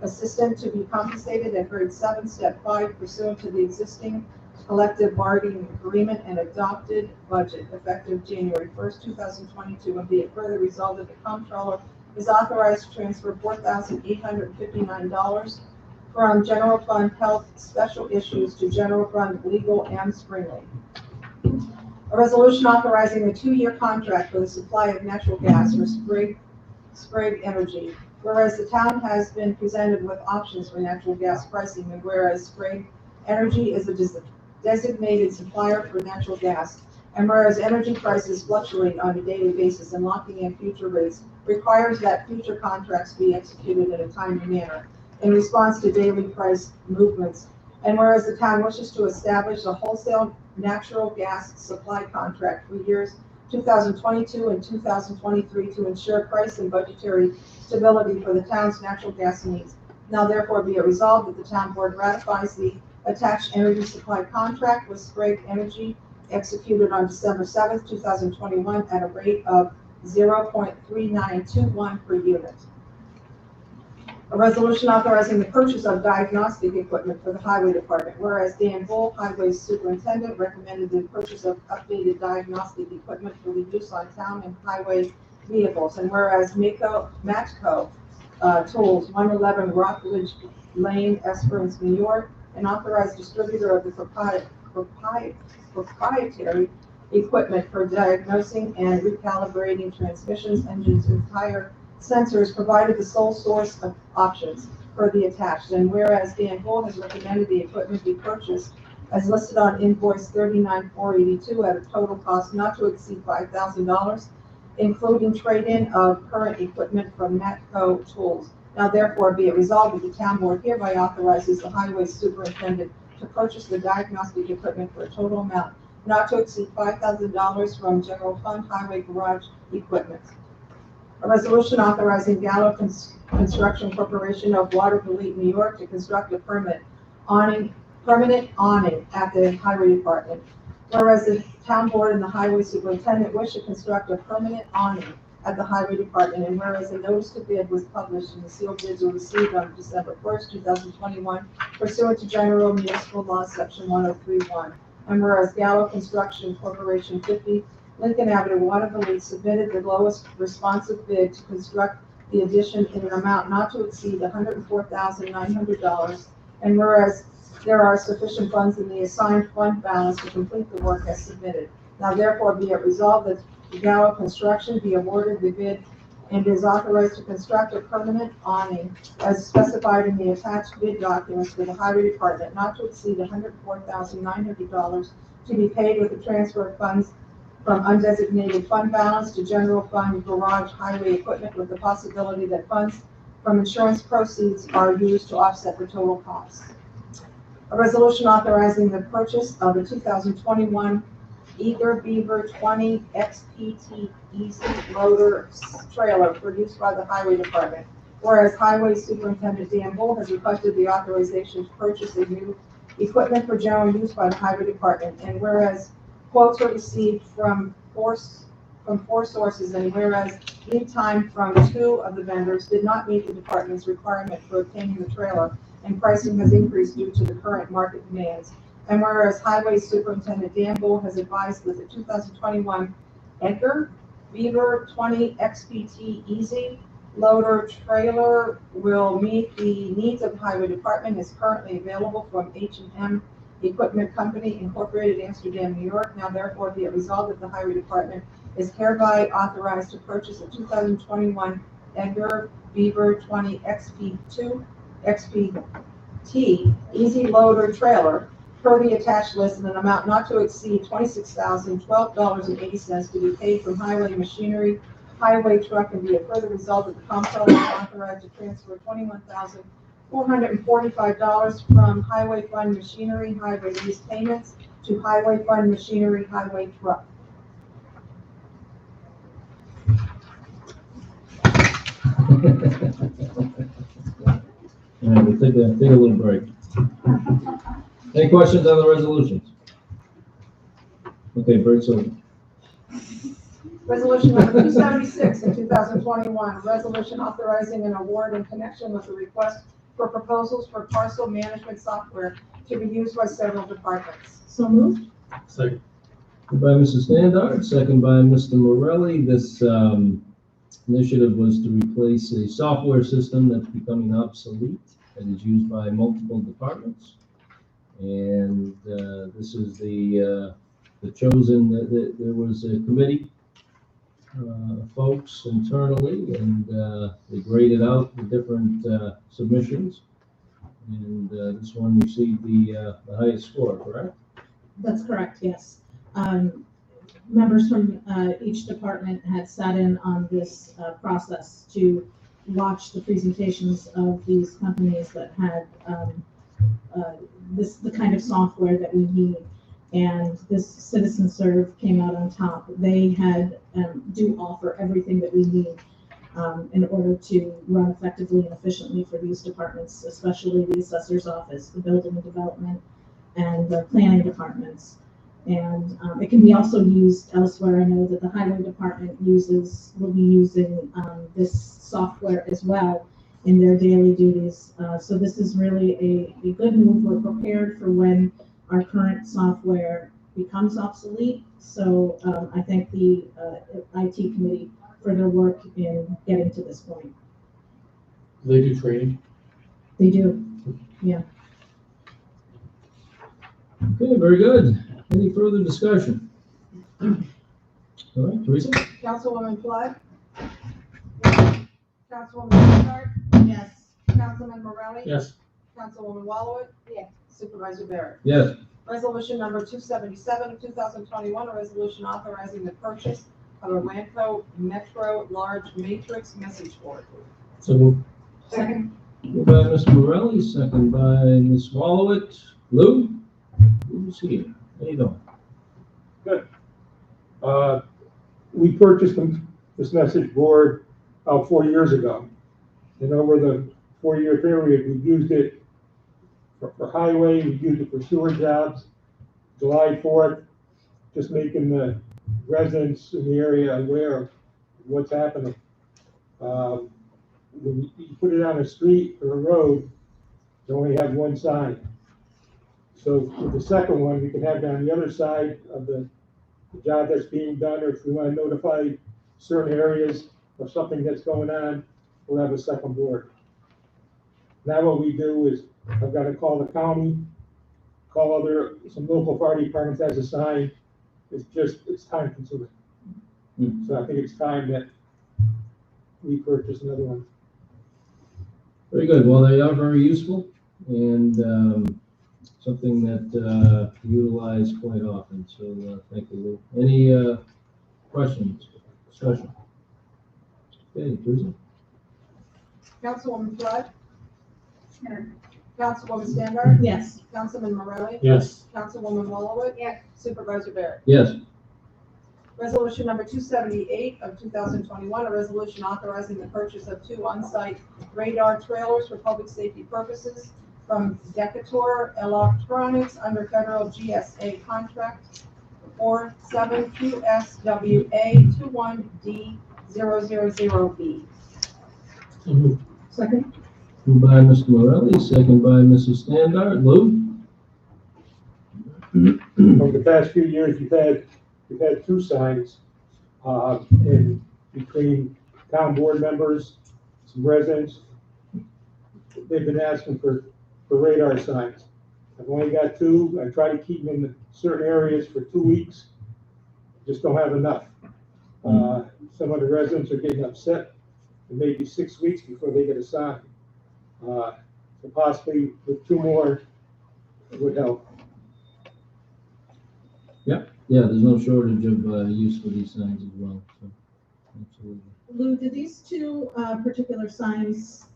assistant to be compensated at grade 7, step 5, pursuant to the existing collective bargaining agreement and adopted budget effective January 1st, 2022, and be it further resolved that the comptroller is authorized to transfer $4,859 from General Fund Health Special Issues to General Fund Legal and Springley. A resolution authorizing a 2-year contract for the supply of natural gas for Sprague Energy. Whereas the town has been presented with options for natural gas pricing, and whereas Sprague Energy is a designated supplier for natural gas, and whereas energy prices fluctuate on a daily basis, and locking in future rates requires that future contracts be executed in a timely manner in response to daily price movements. And whereas the town wishes to establish a wholesale natural gas supply contract for years 2022 and 2023 to ensure price and budgetary stability for the town's natural gas needs. Now therefore be it resolved that the town board ratifies the attached energy supply contract with Sprague Energy executed on December 7th, 2021 at a rate of 0.3921 per unit. A resolution authorizing the purchase of diagnostic equipment for the highway department. Whereas Dan Bull, highway superintendent, recommended the purchase of updated diagnostic equipment for the use on town and highway vehicles. And whereas Matco Tools, 111 Rockledge Lane, Esperance, New York, an authorized distributor of the proprietary equipment for diagnosing and recalibrating transmissions, engines, and tire sensors, provided the sole source of options for the attached. And whereas Dan Bull has recommended the equipment be purchased as listed on invoice 39482 at a total cost not to exceed $5,000, including trade-in of current equipment from Matco Tools. Now therefore be it resolved that the town board hereby authorizes the highway superintendent to purchase the diagnostic equipment for a total amount not to exceed $5,000 from general fund highway garage equipment. A resolution authorizing Gallo Construction Corporation of Waterville, New York to construct a permanent awning at the highway department. Whereas the town board and the highway superintendent wish to construct a permanent awning at the highway department, and whereas a notice to bid was published and the sealed bids were received on December 1st, 2021, pursuant to General Municipal Law, Section 1031. And whereas Gallo Construction Corporation 50 Lincoln Avenue, Waterville, submitted the lowest responsive bid to construct the addition in an amount not to exceed $104,900. And whereas there are sufficient funds in the assigned fund balance to complete the work as submitted. Now therefore be it resolved that Gallo Construction be awarded the bid and is authorized to construct a permanent awning as specified in the attached bid documents for the highway department not to exceed $104,900 to be paid with the transfer of funds from undesignated fund balance to general fund garage highway equipment, with the possibility that funds from insurance proceeds are used to offset the total cost. A resolution authorizing the purchase of a 2021 Eager Beaver 20 XPT Easy Loader Trailer for use by the highway department. Whereas Highway Superintendent Dan Bull has requested the authorization to purchase a new equipment for general use by the highway department, and whereas quotes were received from four sources, and whereas lead time from 2 of the vendors did not meet the department's requirement for obtaining the trailer, and pricing has increased due to the current market demands. And whereas Highway Superintendent Dan Bull has advised that the 2021 Edgar Beaver 20 XPT Easy Loader Trailer will meet the needs of the highway department, is currently available from H&M Equipment Company Incorporated, Amsterdam, New York. Now therefore be it resolved that the highway department is hereby authorized to purchase a 2021 Edgar Beaver 20 XPT Easy Loader Trailer per the attached list in an amount not to exceed $26,012.80 to be paid from highway machinery, highway truck, and be it further resolved that the comptroller is authorized to transfer $21,445 from highway fund machinery, highway lease payments to highway fund machinery, highway truck. All right, we'll take a little break. Any questions on the resolutions? Okay, break's over. Resolution number 276 in 2021, resolution authorizing an award in connection with the request for proposals for parcel management software to be used by several departments. So moved. Second. Moved by Mrs. Standard, second by Mr. Morelli. This initiative was to replace a software system that's becoming obsolete and is used by multiple departments. And this is the chosen, there was a committee, folks internally, and they graded out the different submissions. And this one received the highest score, correct? That's correct, yes. Members from each department had sat in on this process to watch the presentations of these companies that had the kind of software that we need. And this Citizen Serve came out on top. They had do offer everything that we need in order to run effectively and efficiently for these departments, especially the assessor's office, the building and development, and the planning departments. And it can be also used elsewhere. I know that the highway department will be using this software as well in their daily duties. So this is really a good move. We're prepared for when our current software becomes obsolete. So I thank the IT committee for their work in getting to this point. Do they do training? They do, yeah. Okay, very good. Any further discussion? All right, Teresa? Councilwoman Flood? Councilwoman Standard? Yes. Councilman Morelli? Yes. Councilwoman Wallowit? Yes. Supervisor Barrett? Yes. Resolution number 277 of 2021, a resolution authorizing the purchase of a Ramco Metro Large Matrix Message Board. So moved. Second. Moved by Mr. Morelli, second by Ms. Wallowit. Lou? Who's here? How you doing? We purchased this message board 4 years ago. And over the 4-year period, we used it for highway, we used it for sewer jobs. July 4th, just making the residents in the area aware of what's happening. When you put it on a street or a road, you only have one sign. So with the second one, we can have it on the other side of the job that's being done, or if we want to notify certain areas of something that's going on, we'll have a second board. Now what we do is, I've got to call the county, call some local fire departments as a sign. It's time consuming. So I think it's time that we purchase another one. Very good. Well, they are very useful and something that we utilize quite often. So thank you, Lou. Any questions, discussion? Okay, Teresa? Councilwoman Flood? Councilwoman Standard? Yes. Councilman Morelli? Yes. Councilwoman Walowit? Yes. Supervisor Barrett? Yes. Resolution number 278 of 2021, a resolution authorizing the purchase of 2 on-site radar trailers for public safety purposes from Decatur Electronics under federal GSA contract 47QSWA21D000B. Second? Moved by Mr. Morelli, second by Mrs. Standard. Lou? Over the past few years, we've had 2 signs, in between town board members, some residents. They've been asking for radar signs. I've only got 2. I try to keep them in certain areas for 2 weeks. Just don't have enough. Some of the residents are getting upset. It may be 6 weeks before they get a sign. So possibly with 2 more, it would help. Yeah, there's no shortage of use for these signs as well. So, absolutely. Lou, do these 2 particular signs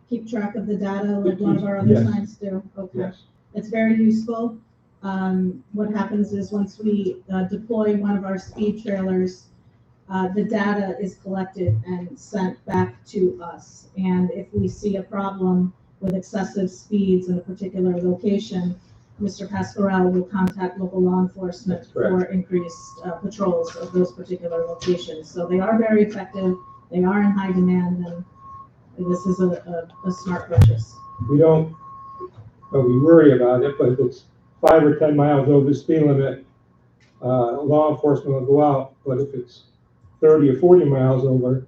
keep track of the data like one of our other Yes. signs do? Okay. Yes. It's very useful. What happens is once we deploy one of our speed trailers, the data is collected and sent back to us. And if we see a problem with excessive speeds in a particular location, Mr. Pasquarello will contact local law enforcement for increased patrols of those particular locations. So they are very effective, they are in high demand, and this is a smart purchase. We worry about it, but if it's 5 or 10 miles over the speed limit, law enforcement will go out. But if it's 30 or 40 miles over,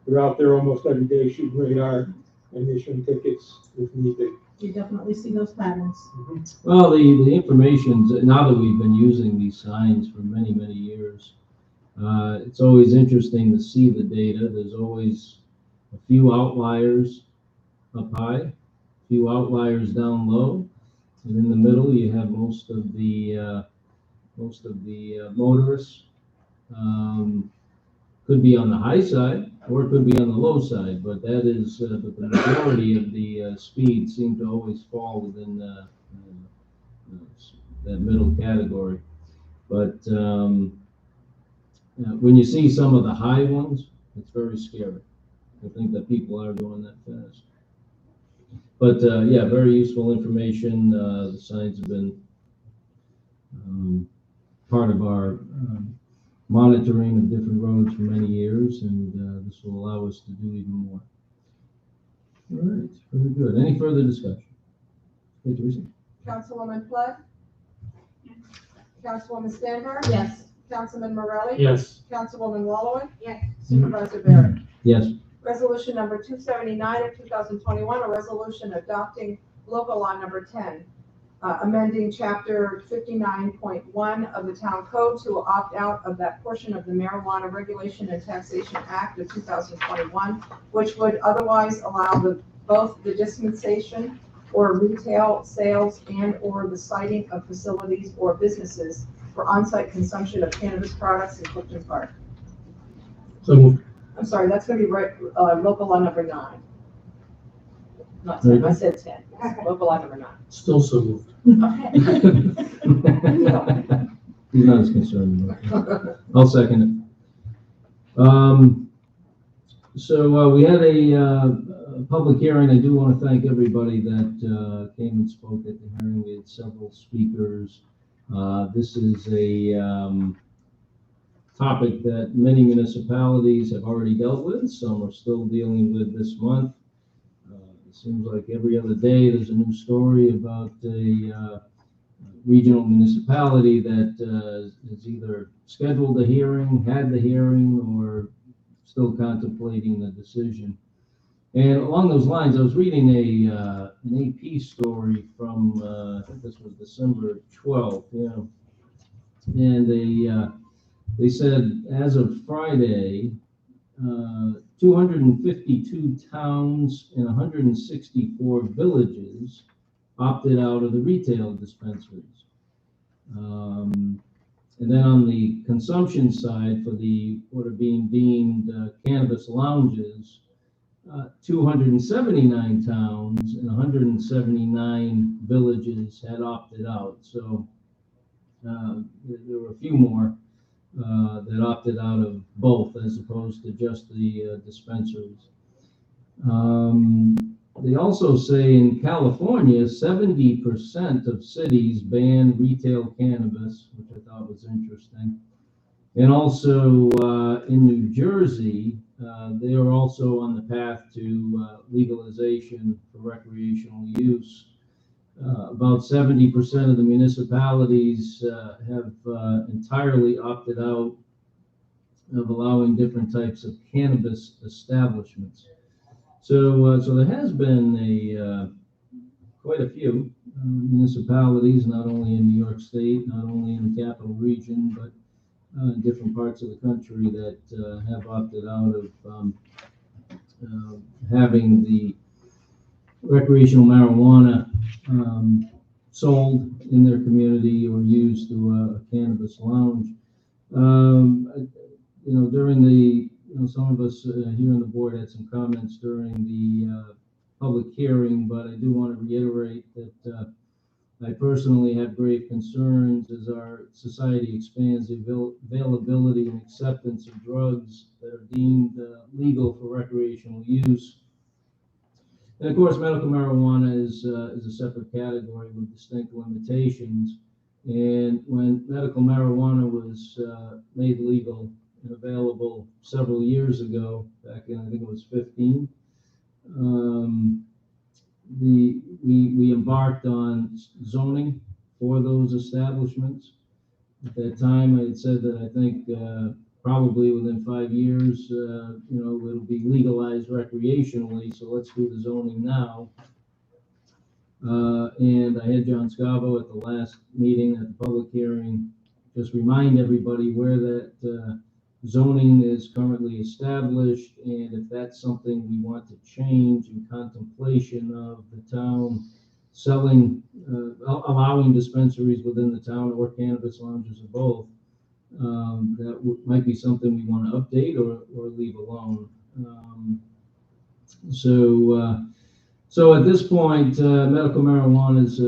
they're out there almost every day shooting radar and issuing tickets if needed. You definitely see those patterns. Well, the information, now that we've been using these signs for many, many years, it's always interesting to see the data. There's always a few outliers up high, a few outliers down low, and in the middle you have most of the motorists. Could be on the high side or it could be on the low side, but that is but the majority of the speed seem to always fall within that middle category. But when you see some of the high ones, it's very scary. I think that people are going that fast. But yeah, very useful information. The signs have been part of our monitoring of different roads for many years, and this will allow us to do even more. All right, very good. Any further discussion? Okay, Teresa? Councilwoman Flood? Councilwoman Standard? Yes. Councilman Morelli? Yes. Councilwoman Walowit? Yes. Supervisor Barrett? Yes. Resolution number 279 of 2021, a resolution adopting local law number 10, amending chapter 59.1 of the town code to opt out of that portion of the Marijuana Regulation and Taxation Act of 2021, which would otherwise allow both the dispensation or retail sales and or the siting of facilities or businesses for on-site consumption of cannabis products in Clifton Park. So moved. I'm sorry, that's going to be local law number 9. Not 10, I said 10. Local law number 9. Still so moved. Okay. He's not as concerned about that. I'll second it. So we had a public hearing. I do want to thank everybody that came and spoke at the hearing. We had several speakers. This is a topic that many municipalities have already dealt with. Some are still dealing with this month. It seems like every other day there's a new story about a regional municipality that has either scheduled a hearing, had the hearing, or still contemplating the decision. And along those lines, I was reading an AP story from, I think this was December 12th, yeah. And they said as of Friday, 252 towns and 164 villages opted out of the retail dispensaries. And then on the consumption side, for the what are being deemed cannabis lounges, 279 towns and 179 villages had opted out. So there were a few more that opted out of both, as opposed to just the dispensaries. They also say in California, 70% of cities ban retail cannabis, which I thought was interesting. And also in New Jersey, they are also on the path to legalization for recreational use. About 70% of the municipalities have entirely opted out of allowing different types of cannabis establishments. So there has been quite a few municipalities, not only in New York State, not only in the capital region, but in different parts of the country that have opted out of having the recreational marijuana sold in their community or used through a cannabis lounge. During the some of us here on the board had some comments during the public hearing, but I do want to reiterate that I personally have grave concerns as our society expands the availability and acceptance of drugs that are deemed legal for recreational use. And of course, medical marijuana is a separate category with distinct limitations. And when medical marijuana was made legal and available several years ago, back in I think it was 15, we embarked on zoning for those establishments. At that time, I had said that I think probably within 5 years, it'll be legalized recreationally. So let's do the zoning now. And I had John Scavo at the last meeting at the public hearing just remind everybody where that zoning is currently established, and if that's something we want to change in contemplation of the town selling, allowing dispensaries within the town or cannabis lounges or both, that might be something we want to update or leave alone. So at this point, medical marijuana is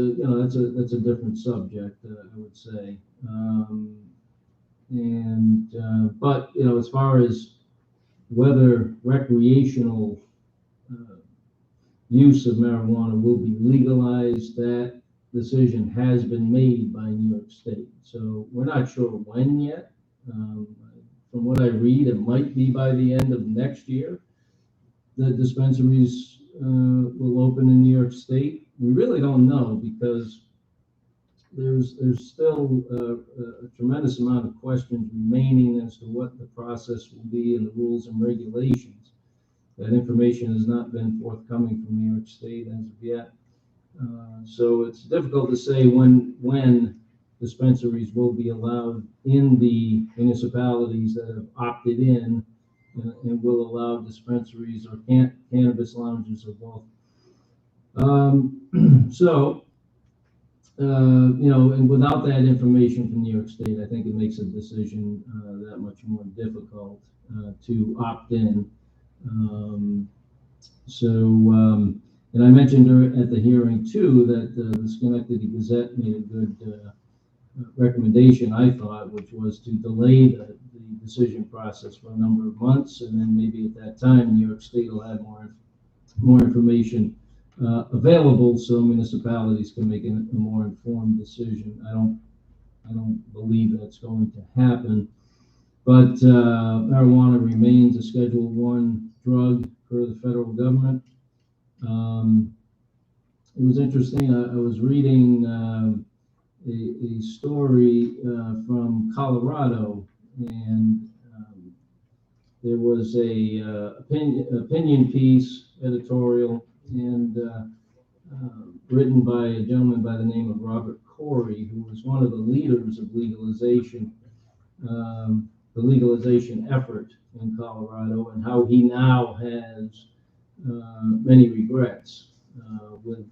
that's a different subject, I would say. But as far as whether recreational use of marijuana will be legalized, that decision has been made by New York State. So we're not sure when yet. From what I read, it might be by the end of next year that dispensaries will open in New York State. We really don't know because there's still a tremendous amount of questions remaining as to what the process will be and the rules and regulations. That information has not been forthcoming from New York State as of yet. So it's difficult to say when dispensaries will be allowed in the municipalities that have opted in and will allow dispensaries or cannabis lounges or both. And without that information from New York State, I think it makes a decision that much more difficult to opt in. And I mentioned at the hearing too that the Schenectady Gazette made a good recommendation, I thought, which was to delay the decision process for a number of months, and then maybe at that time, New York State will have more information available so municipalities can make a more informed decision. I don't believe that's going to happen. But marijuana remains a Schedule I drug for the federal government. It was interesting. I was reading a story from Colorado, and there was a opinion piece, editorial, and written by a gentleman by the name of Robert Corey, who was one of the leaders of legalization, the legalization effort in Colorado, and how he now has many regrets with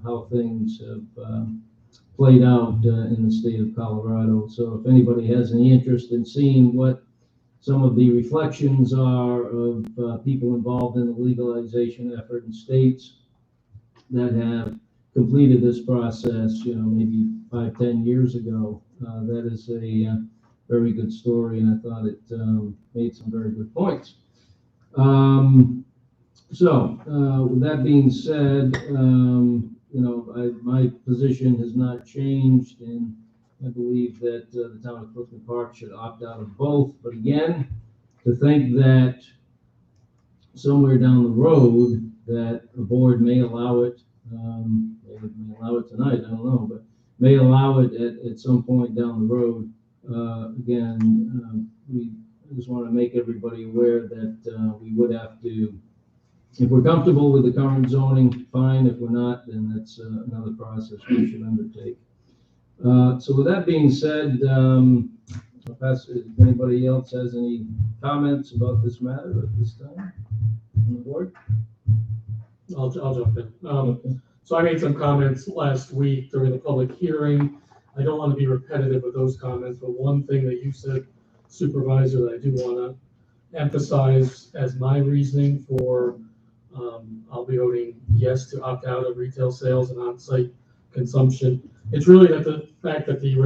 how things have played out in the state of Colorado. So if anybody has any interest in seeing what some of the reflections are of people involved in the legalization effort in states that have completed this process, maybe 5-10 years ago, that is a very good story, and I thought it made some very good points. With that being said, my position has not changed, and I believe that the town of Clifton Park should opt out of both. But again, to think that somewhere down the road that a board may allow it, may allow it tonight, I don't know, but may allow it at some point down the road. I just want to make everybody aware that we would have to, if we're comfortable with the current zoning, fine. If we're not, then that's another process we should undertake. So with that being said, I'll pass it, if anybody else has any comments about this matter at this time on the board. I'll jump in. So I made some comments last week during the public hearing. I don't want to be repetitive with those comments, but one thing that you said, Supervisor, that I do want to emphasize as my reasoning for I'll be voting yes to opt out of retail sales and on-site consumption. It's really that the fact that the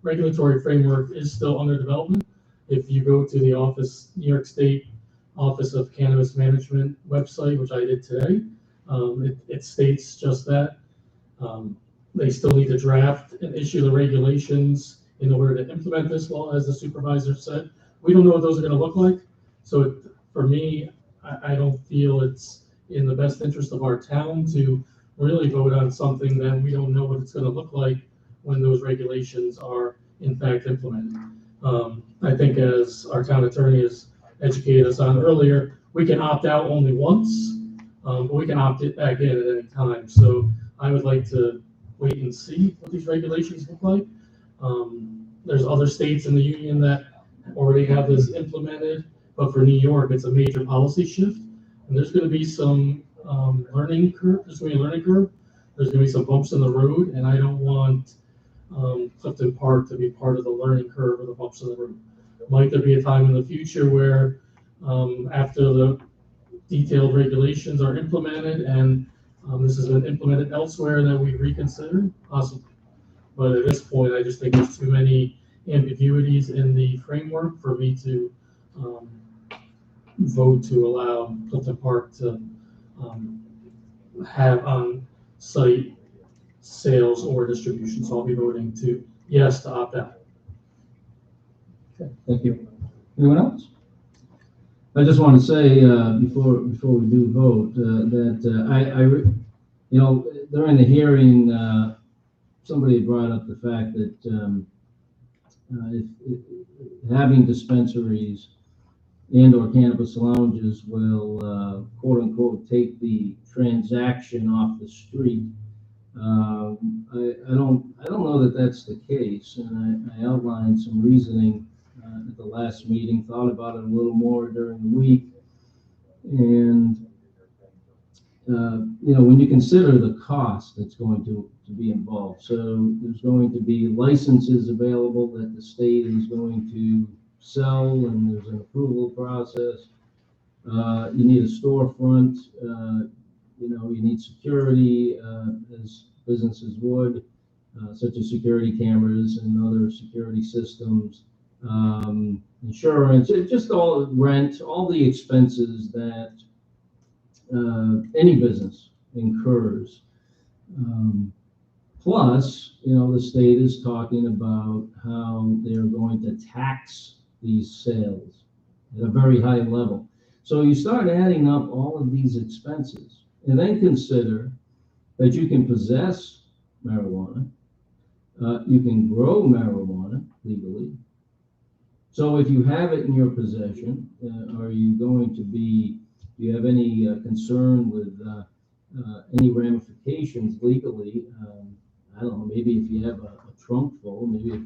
regulatory framework is still under development. If you go to the New York State Office of Cannabis Management website, which I did today, it states just that. They still need to draft and issue the regulations in order to implement this law, as the supervisor said. We don't know what those are going to look like. So for me, I don't feel it's in the best interest of our town to really vote on something that we don't know what it's going to look like when those regulations are in fact implemented. I think, as our town attorney has educated us on earlier, we can opt out only once, but we can opt it back in at any time. So I would like to wait and see what these regulations look like. There's other states in the union that already have this implemented, but for New York, it's a major policy shift. And there's going to be some learning curve. There's going to be a learning curve. There's going to be some bumps in the road, and I don't want Clifton Park to be part of the learning curve or the bumps in the road. Might there be a time in the future where after the detailed regulations are implemented and this has been implemented elsewhere that we reconsider? Possibly. But at this point, I just think there's too many ambiguities in the framework for me to vote to allow Clifton Park to have on-site sales or distribution. So I'll be voting yes to opt out. Okay, thank you. Anyone else? I just want to say before we do vote that during the hearing somebody brought up the fact that having dispensaries and/or cannabis lounges will quote unquote take the transaction off the street. I don't know that that's the case, and I outlined some reasoning at the last meeting, thought about it a little more during the week, and when you consider the cost that's going to be involved, so there's going to be licenses available that the state is going to sell, and there's an approval process. You need a storefront. You need security, as businesses would. such as security cameras and other security systems, insurance, just all rent, all the expenses that any business incurs. Plus, the state is talking about how they're going to tax these sales at a very high level. So you start adding up all of these expenses and then consider that you can possess marijuana, you can grow marijuana legally. So if you have it in your possession, are you going to be, do you have any concern with any ramifications legally? I don't know, maybe if you have a trunk full, maybe if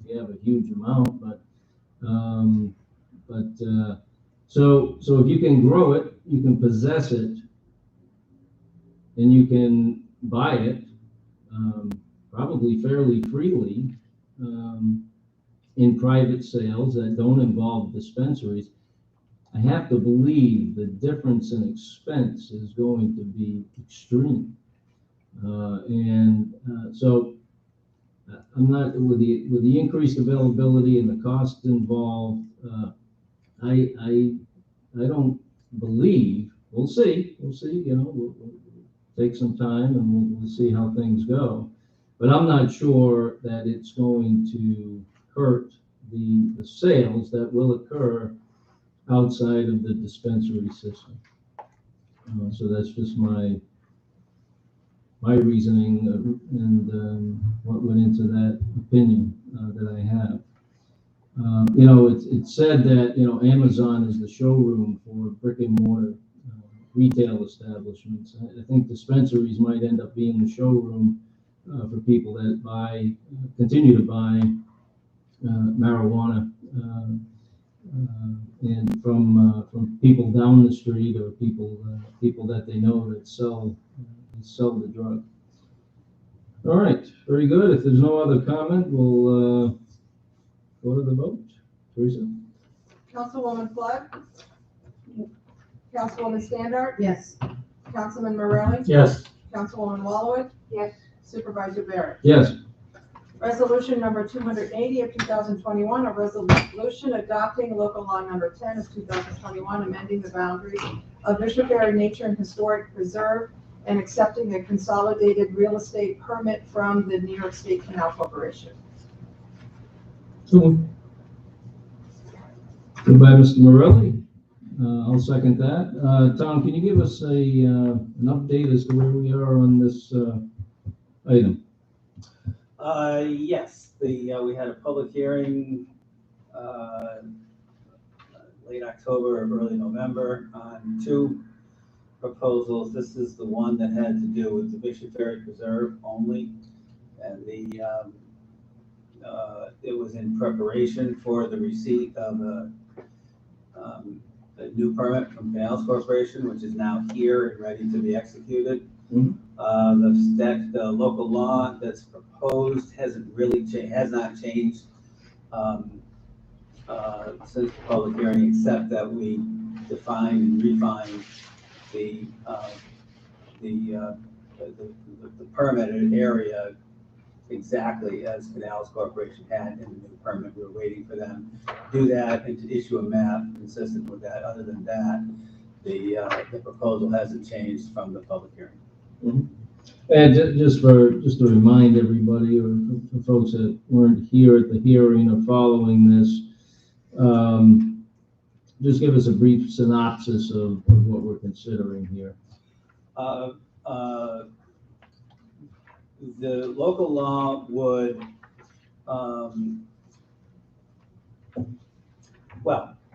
you have a huge amount, so if you can grow it, you can possess it, and you can buy it probably fairly freely in private sales that don't involve dispensaries. I have to believe the difference in expense is going to be extreme. So I'm not, with the increased availability and the costs involved, I don't believe, we'll see, we'll take some time and we'll see how things go. But I'm not sure that it's going to hurt the sales that will occur outside of the dispensary system. So that's just my reasoning and what went into that opinion that I have. It's said that Amazon is the showroom for brick and mortar retail establishments. I think dispensaries might end up being the showroom for people that continue to buy marijuana, and from people down the street or people that they know that sell the drug. All right, very good. If there's no other comment, we'll go to the vote. Teresa? Councilwoman Flood? Councilwoman Standard? Yes. Councilman Morelli? Yes. Councilwoman Wallowitz? Yes. Supervisor Barrett? Yes. Resolution number 280 of 2021, a resolution adopting local law number 10 of 2021, amending the boundaries of Bishop Area Nature and Historic Preserve and accepting a consolidated real estate permit from the New York State Canal Corporation. Moved by Mr. Morelli. I'll second that. Tom, can you give us an update as to where we are on this item? Yes, we had a public hearing late October or early November on two proposals. This is the one that had to do with the Bishop Area Preserve only, and it was in preparation for the receipt of a new permit from Canals Corporation, which is now here and ready to be executed. Mm-hmm. The local law that's proposed has not changed since the public hearing, except that we defined and refined the permitted area exactly as Canals Corporation had in the new permit. We were waiting for them to do that and to issue a map consistent with that. Other than that, the proposal hasn't changed from the public hearing. Mm-hmm. And just to remind everybody, or for folks that weren't here at the hearing or following this, just give us a brief synopsis of what we're considering here. The local law would,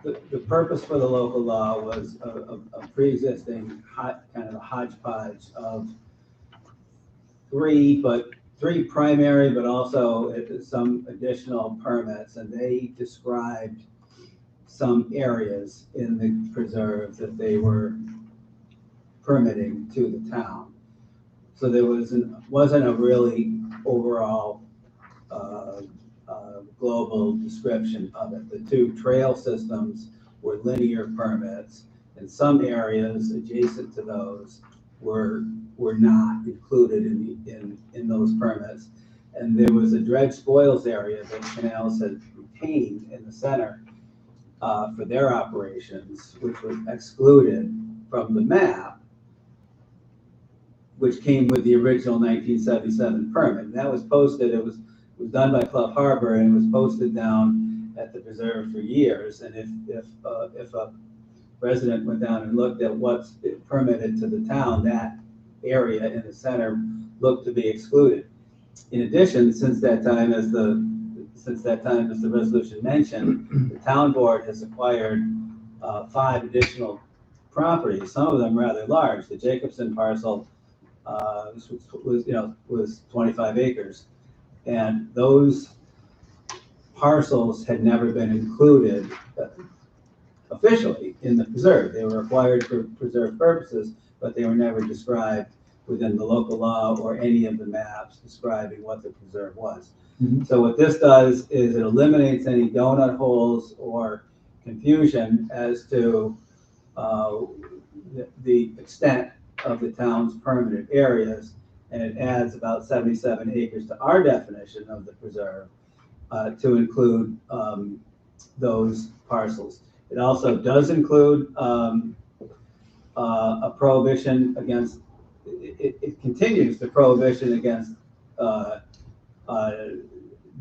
the purpose for the local law was a pre-existing kind of a hodgepodge of three primary, but also some additional permits, and they described some areas in the preserve that they were permitting to the town. So there wasn't a really overall global description of it. The two trail systems were linear permits, and some areas adjacent to those were not included in those permits. And there was a dredge spoils area that Canals had retained in the center for their operations, which was excluded from the map, which came with the original 1977 permit. And that was posted, it was done by Club Harbor, and it was posted down at the preserve for years. And if a resident went down and looked at what's permitted to the town, that area in the center looked to be excluded. In addition, since that time, as the resolution mentioned, the town board has acquired 5 additional properties, some of them rather large. The Jacobson parcel was 25 acres, and those parcels had never been included officially in the preserve. They were acquired for preserve purposes, but they were never described within the local law or any of the maps describing what the preserve was. Mhm. So what this does is it eliminates any donut holes or confusion as to the extent of the town's permitted areas, and it adds about 77 acres to our definition of the preserve to include those parcels. It also does include a prohibition against, it continues the prohibition against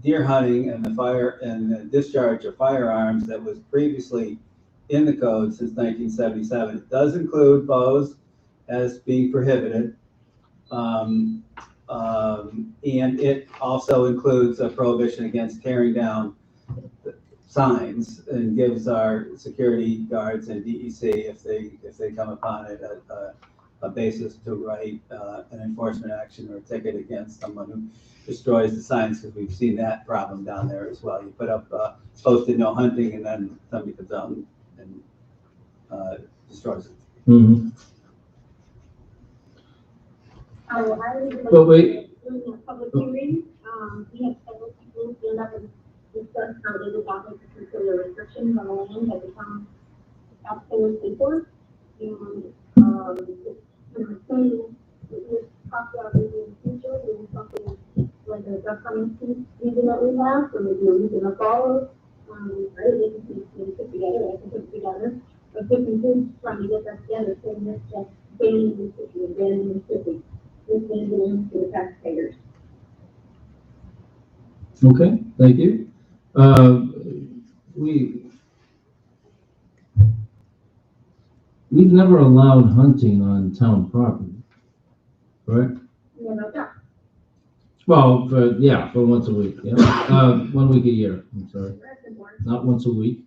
deer hunting and the discharge of firearms that was previously in the code since 1977. It does include bows as being prohibited. And it also includes a prohibition against tearing down signs, and gives our security guards and DEC, if they come upon it, a basis to write an enforcement action or a ticket against someone who destroys the signs, because we've seen that problem down there as well. You put up posted no hunting, and then somebody comes out and destroys it. Mm-hmm. But wait. During the public hearing, we had several people stand up and discuss how they would like to consider restrictions on the land that the town absolutely for. And, we talked about maybe in the future, doing something like a upcoming season that we have, or maybe a week in the fall. Right, they can put together, I can put together, but different groups trying to get that together, saying this, that banning the city, abandoning the city. This is belongs to the taxpayers. Okay, thank you. We've never allowed hunting on town property, correct? Yeah, about that. Well, for once a week, yeah. 1 week a year, I'm sorry, That's important. not once a week.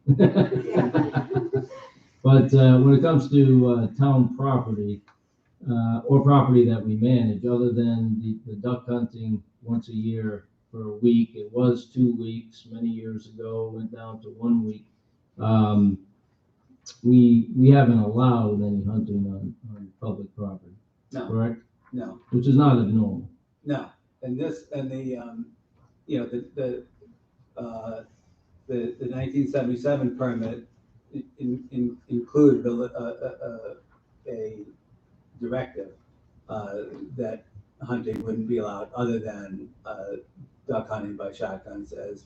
But when it comes to town property, or property that we manage, other than the duck hunting once a year for a week, it was 2 weeks many years ago, went down to 1 week. We haven't allowed any hunting on public property, No, correct? no, Which is not abnormal. no. And this, and the 1977 permit included a directive that hunting wouldn't be allowed other than duck hunting by shotguns as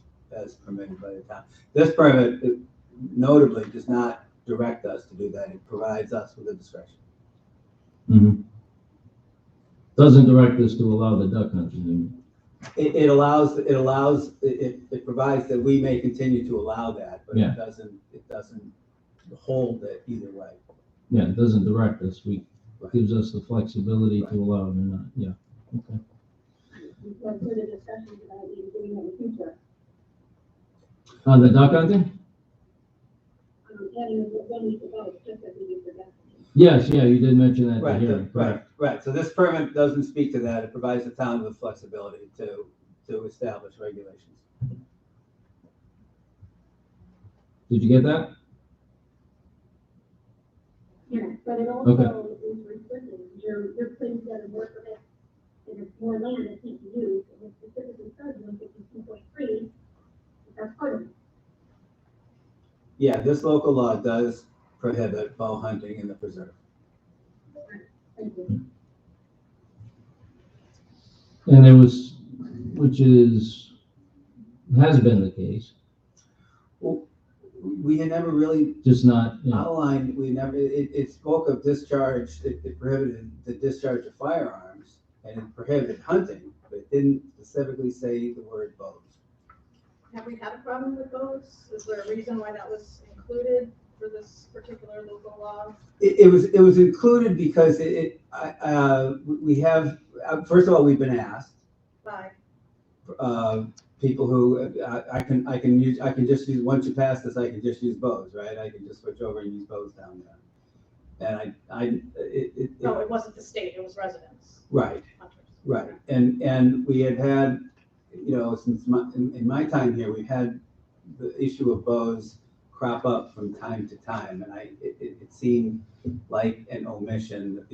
permitted by the town. This permit notably does not direct us to do that. It provides us with a discretion. Mm-hmm. Doesn't direct us to allow the duck hunting. It provides that we may continue to allow that, but Yeah. it doesn't hold it either way. Yeah, it doesn't direct us. Right. Gives us the flexibility Right. to allow it or not. Yeah. Okay. We've had further discussions about maybe doing in the future. On the duck hunting? Adding a 1 week ago, just as we do for that. Yes, yeah, you did mention that at the Right, hearing, correct. right. So this permit doesn't speak to that. It provides the town with flexibility to establish regulations. Did you get that? Yeah, but it also is restricted. Your place doesn't work with it. And it's more land that can't be used. And it specifically says in 52.3, that's part of it. Yeah, this local law does prohibit bow hunting in the preserve. Thank you. And there was which has been the case, We had never really just not, outlined, it spoke of discharge, it prohibited the discharge of firearms, and it prohibited hunting, but it didn't specifically say the word bows. Have we had a problem with those? Is there a reason why that was included for this particular local law? It was included because we have, first of all, we've been asked, By, people who, I can just use, once you pass this, I can just use bows, right? I can just switch over and use bows down there. And no, it wasn't the state, it was residents. right, Hunters. right. And we had, since in my time here, we've had the issue of bows crop up from time to time, and it seemed like an omission,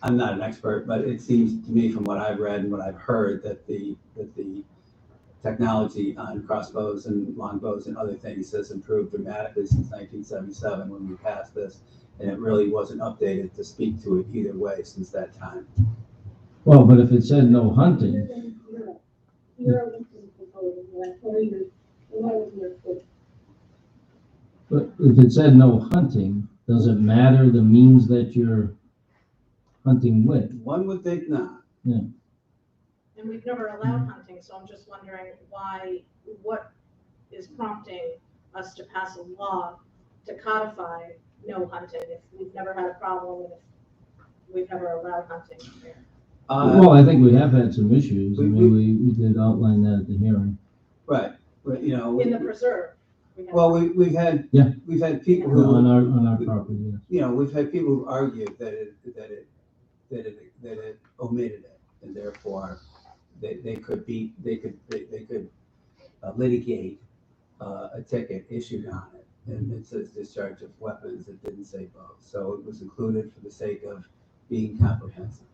I'm not an expert, but it seems to me from what I've read and what I've heard that the technology on crossbows and longbows and other things has improved dramatically since 1977 when we passed this, and it really wasn't updated to speak to it either way since that time. well, but if it said no hunting, but if it said no hunting, does it matter the means that you're hunting with? One would think not. And we've never allowed hunting, so I'm just wondering what is prompting us to pass a law to codify no hunting if we've never had a problem and if we've never allowed hunting here? Well, I think we have had some issues. I mean, we did outline that at the hearing. Right, but In the preserve. well, we've had people who On our property, yes. we've had people who argued that it omitted it, and therefore they could litigate a ticket issued on it, and it says discharge of weapons. It didn't say both, so it was included for the sake of being comprehensive.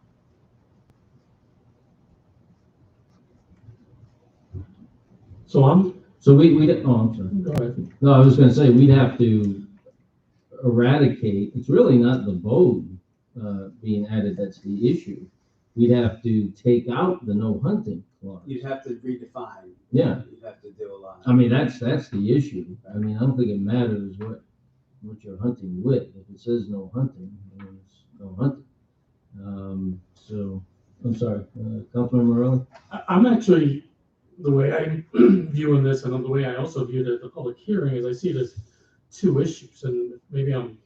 So I'm sorry. Go ahead. No, I was gonna say, we'd have to eradicate, it's really not the bow being added that's the issue. We'd have to take out the no hunting clause. You'd have to redefine. Yeah. You'd have to do a lot. I mean, that's the issue. I mean, I don't think it matters what you're hunting with. If it says no hunting, then it's no hunting. So, I'm sorry, Councilman Morelli? I'm actually, the way I'm viewing this and the way I also viewed it at the public hearing is I see it as two issues, and maybe I'm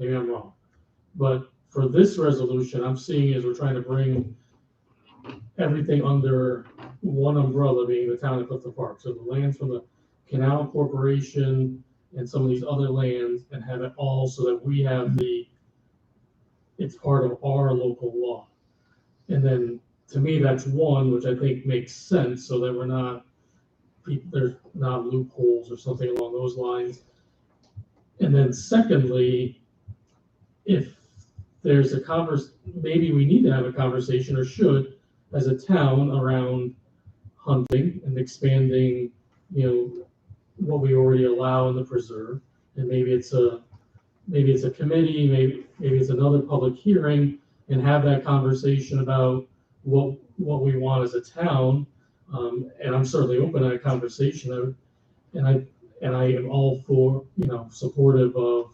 wrong. But for this resolution, I'm seeing as we're trying to bring everything under one umbrella, being the town of Clifton Park. So the lands from the Canal Corporation and some of these other lands, and have it all so that we have it's part of our local law. And then to me, that's one, which I think makes sense, so that there's not loopholes or something along those lines. And then secondly, if there's maybe we need to have a conversation, or should, as a town, around hunting and expanding, what we already allow in the preserve. And maybe it's a committee, maybe it's another public hearing, and have that conversation about what we want as a town. And I'm certainly open to that conversation. And I am all for, supportive of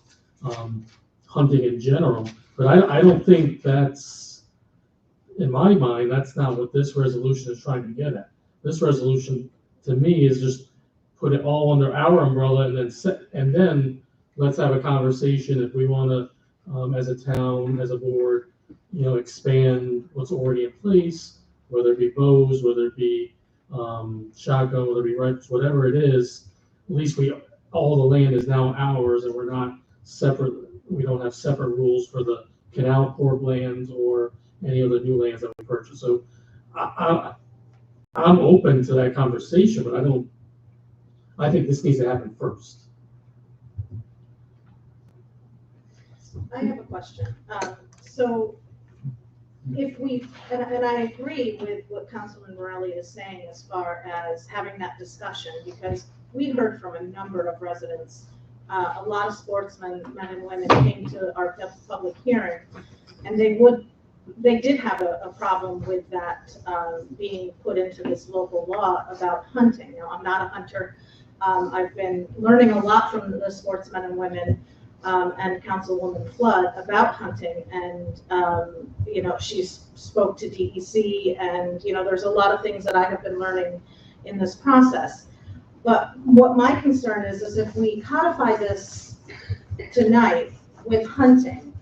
hunting in general. But I don't think that's, in my mind, that's not what this resolution is trying to get at. This resolution, to me, is just put it all under our umbrella, and then let's have a conversation if we want to, as a town, as a board, expand what's already in place, whether it be bows, whether it be shotgun, whether it be rifles, whatever it is. At least all the land is now ours, and we're not separate. We don't have separate rules for the Canal Corp lands or any of the new lands that we purchase. So I'm open to that conversation, but I think this needs to happen first. I have a question. So if and I agree with what Councilman Morelli is saying as far as having that discussion, because we heard from a number of residents, a lot of sportsmen, men and women, came to our public hearing, and they would they did have a problem with that being put into this local law about hunting. Now, I'm not a hunter. I've been learning a lot from the sportsmen and women and Councilwoman Flood about hunting. And, you know, she spoke to DEC and, you know, there's a lot of things that I have been learning in this process. But what my concern is if we codify this tonight with hunting,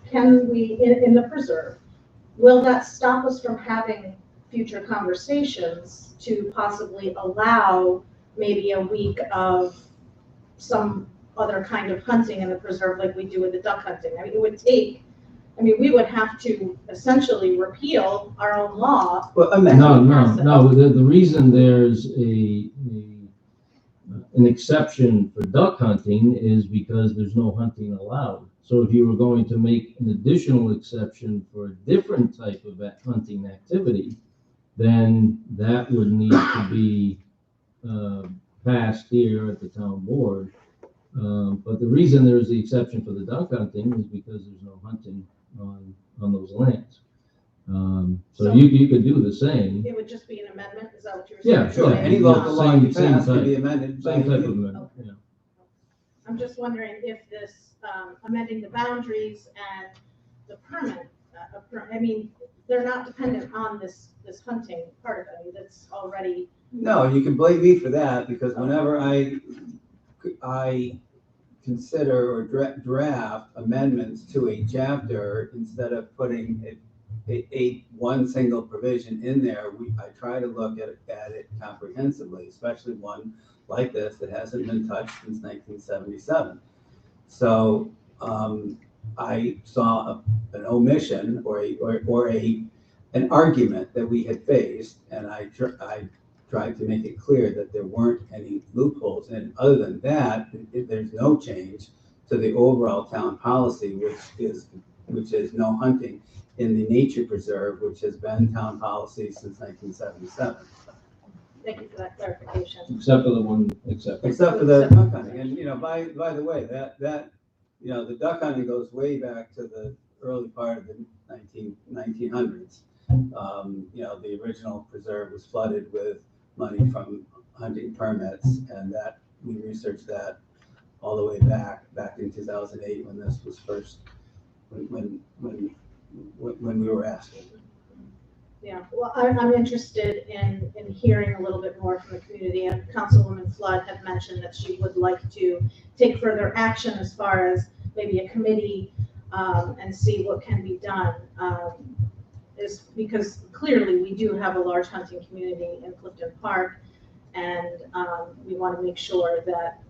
can we, in the preserve, will that stop us from having future conversations to possibly allow maybe a week of some other kind of hunting in the preserve like we do with the duck hunting? I mean, it would take, I mean, we would have to essentially repeal our own law. Well, No, the reason there's an exception for duck hunting is because there's no hunting allowed. So if you were going to make an additional exception for a different type of hunting activity, then that would need to be passed here at the town board. But the reason there's the exception for the duck hunting is because there's no hunting on those lands. So you could do the same. It would just be an amendment, is that what you were saying? Yeah, Sure, yeah. any local law you Same pass can type. be amended by Same type of you. amendment, yeah. I'm just wondering if this amending the boundaries and the permit, I mean, they're not dependent on this hunting part of it. I mean, that's already. No, you can blame me for that, because whenever I consider or draft amendments to a chapter, instead of putting one single provision in there, I try to look at it comprehensively, especially one like this that hasn't been touched since 1977. So I saw an omission or an argument that we had faced, and I tried to make it clear that there weren't any loopholes. And other than that, there's no change to the overall town policy, which is no hunting in the nature preserve, which has been town policy since 1977. Thank you for that clarification. Except for the one exception. Except for the duck hunting. And, you know, by the way, that you know, the duck hunting goes way back to the early part of the 1900s. You know, the original preserve was flooded with money from hunting permits, and that we researched that all the way back in 2008 when this was first, when we were asked. Yeah, well, I'm interested in hearing a little bit more from the community, and Councilwoman Flood had mentioned that she would like to take further action as far as maybe a committee and see what can be done. Is because clearly we do have a large hunting community in Clifton Park, and we want to make sure that,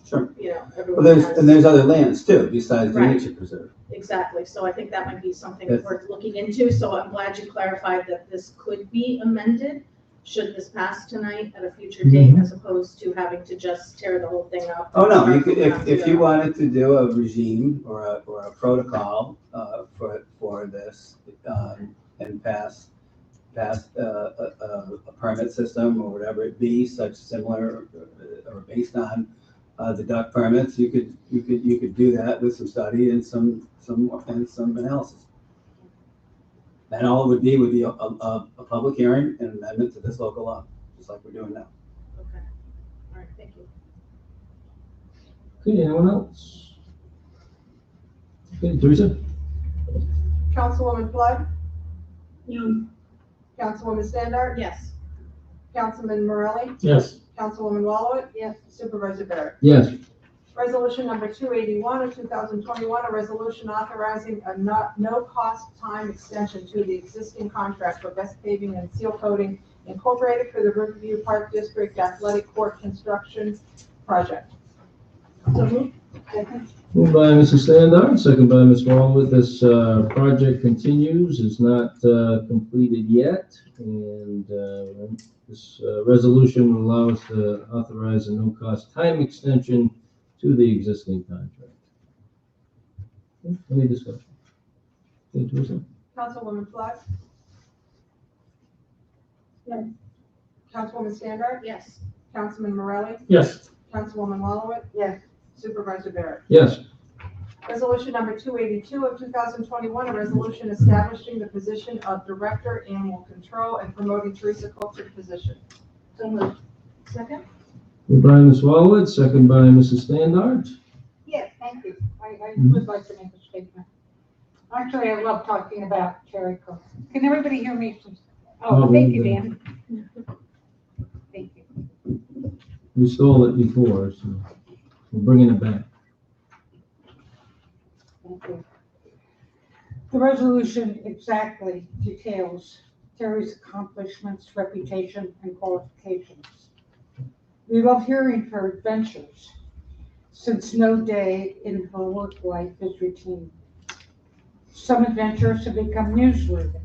Sure. you know, everyone Well, has. there's other lands too, besides the Right. nature preserve. Exactly, so I think that might be something Yes. worth looking into, so I'm glad you clarified that this could be amended should this pass tonight at a future date, as opposed to having to just tear the whole thing up. Oh, no, you and could, start if from you ground. wanted to do a regime or a protocol for this, and pass a permit system or whatever it be, such similar or based on the duck permits, you could do that with some study and some analysis. And all it would be a public hearing and amendment to this local law, just like we're doing now. Okay, all right, thank you. Okay, anyone else? Okay, Teresa? Councilwoman Flood, No. Councilwoman Standard, Yes, Councilman Morelli, Yes. Councilwoman Wallowit. Yes. Supervisor Barrett. Yes. Resolution number 281 of 2021, a resolution authorizing a no-cost time extension to the existing contract for Best Paving and Seal Coating Incorporated for the Riverview Park District Athletic Court Construction Project. So moved. Second. Moved by Mrs. Standard, second by Ms. Wallwood. This project continues, is not completed yet, and this resolution will allow us to authorize a no-cost time extension to the existing contract. Okay, any discussion? Okay, Teresa? Councilwoman Flood, Yes. Councilwoman Standard, yes, Councilman Morelli, Yes. Councilwoman Wallowit. Yes. Supervisor Barrett. Yes. Resolution number 282 of 2021, a resolution establishing the position of Director Animal Control and promoting Teresa Cook to the position. So moved. Second? Moved by Ms. Wallwood, second by Mrs. Standard. Yes, thank you. I would like to make a statement. Actually, I love talking about Terry Cook. Can everybody hear me? Oh, thank you, Dan. Thank you. We stole it before, so we're bringing it back. Thank you. The resolution exactly details Terry's accomplishments, reputation, and qualifications. We love hearing her adventures, since no day in her work life is routine. Some adventures have become newsworthy.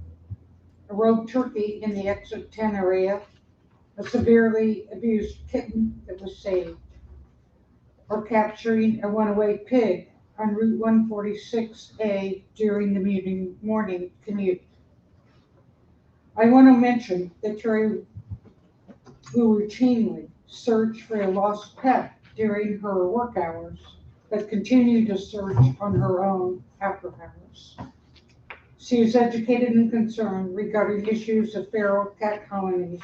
A rogue turkey in the exit 10 area, a severely abused kitten that was saved, or capturing a runaway pig on Route 146A during the morning commute. I want to mention that Terry will routinely search for a lost pet during her work hours, but continue to search on her own after hours. She is educated and concerned regarding issues of feral cat colonies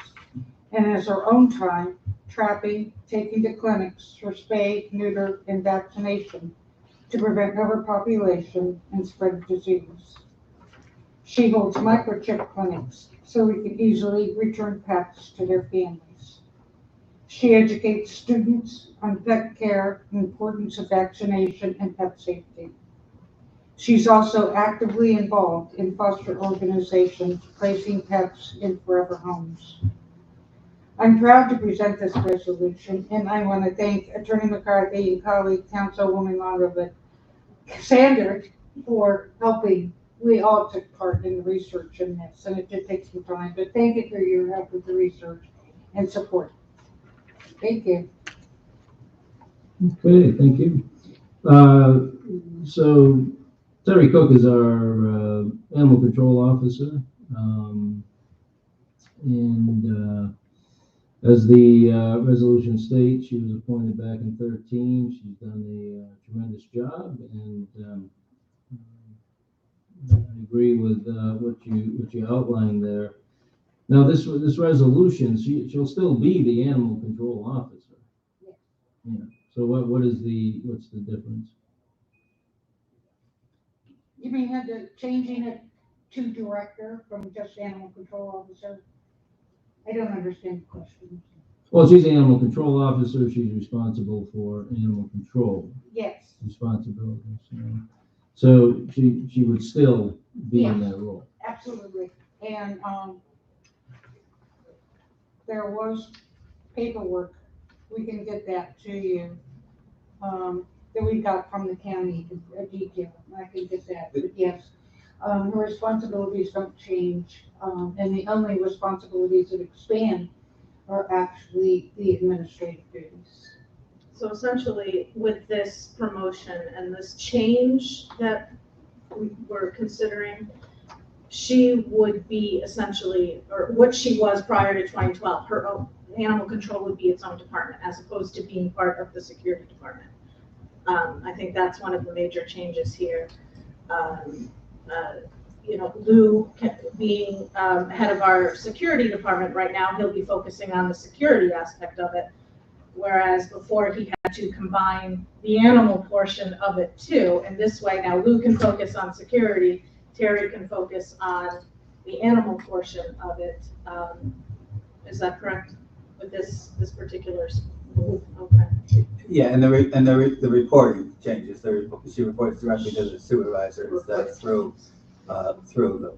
and has her own time trapping, taking to clinics for spay, neuter, and vaccination to prevent overpopulation and spread of disease. She holds microchip clinics so we can easily return pets to their families. She educates students on pet care, the importance of vaccination, and pet safety. She's also actively involved in foster organizations placing pets in forever homes. I'm proud to present this resolution, and I want to thank Attorney McCarthy and colleague Councilwoman Honorable Sanders for helping. We all took part in the research in this, and it did take some time, but thank you for your help with the research and support. Thank you. Okay, thank you. So Terry Cook is our animal control officer. As the resolution states, she was appointed back in 2013. She's done a tremendous job, and I agree with what you outlined there. Now, this resolution, she'll still be the animal control officer. Yeah. So what's the difference? You mean changing it to director from just animal control officer? I don't understand the question. Well, she's the animal control officer. She's responsible for animal control Yes, responsibilities. So she would still be in that role. absolutely. And there was paperwork, we can get that to you, that we got from the county, a detail. I can get that, but yes. Her responsibilities don't change, and the only responsibilities that expand are actually the administrative duties. So essentially, with this promotion and this change that we're considering, she would be essentially, or what she was prior to 2012, her own animal control would be its own department as opposed to being part of the security department. I think that's one of the major changes here. Lou being head of our security department right now, he'll be focusing on the security aspect of it. Whereas before he had to combine the animal portion of it too. And this way now Lou can focus on security, Terry can focus on the animal portion of it. Is that correct with this particular? Okay. Yeah, and the reporting changes. She reports directly to the supervisor instead of through the.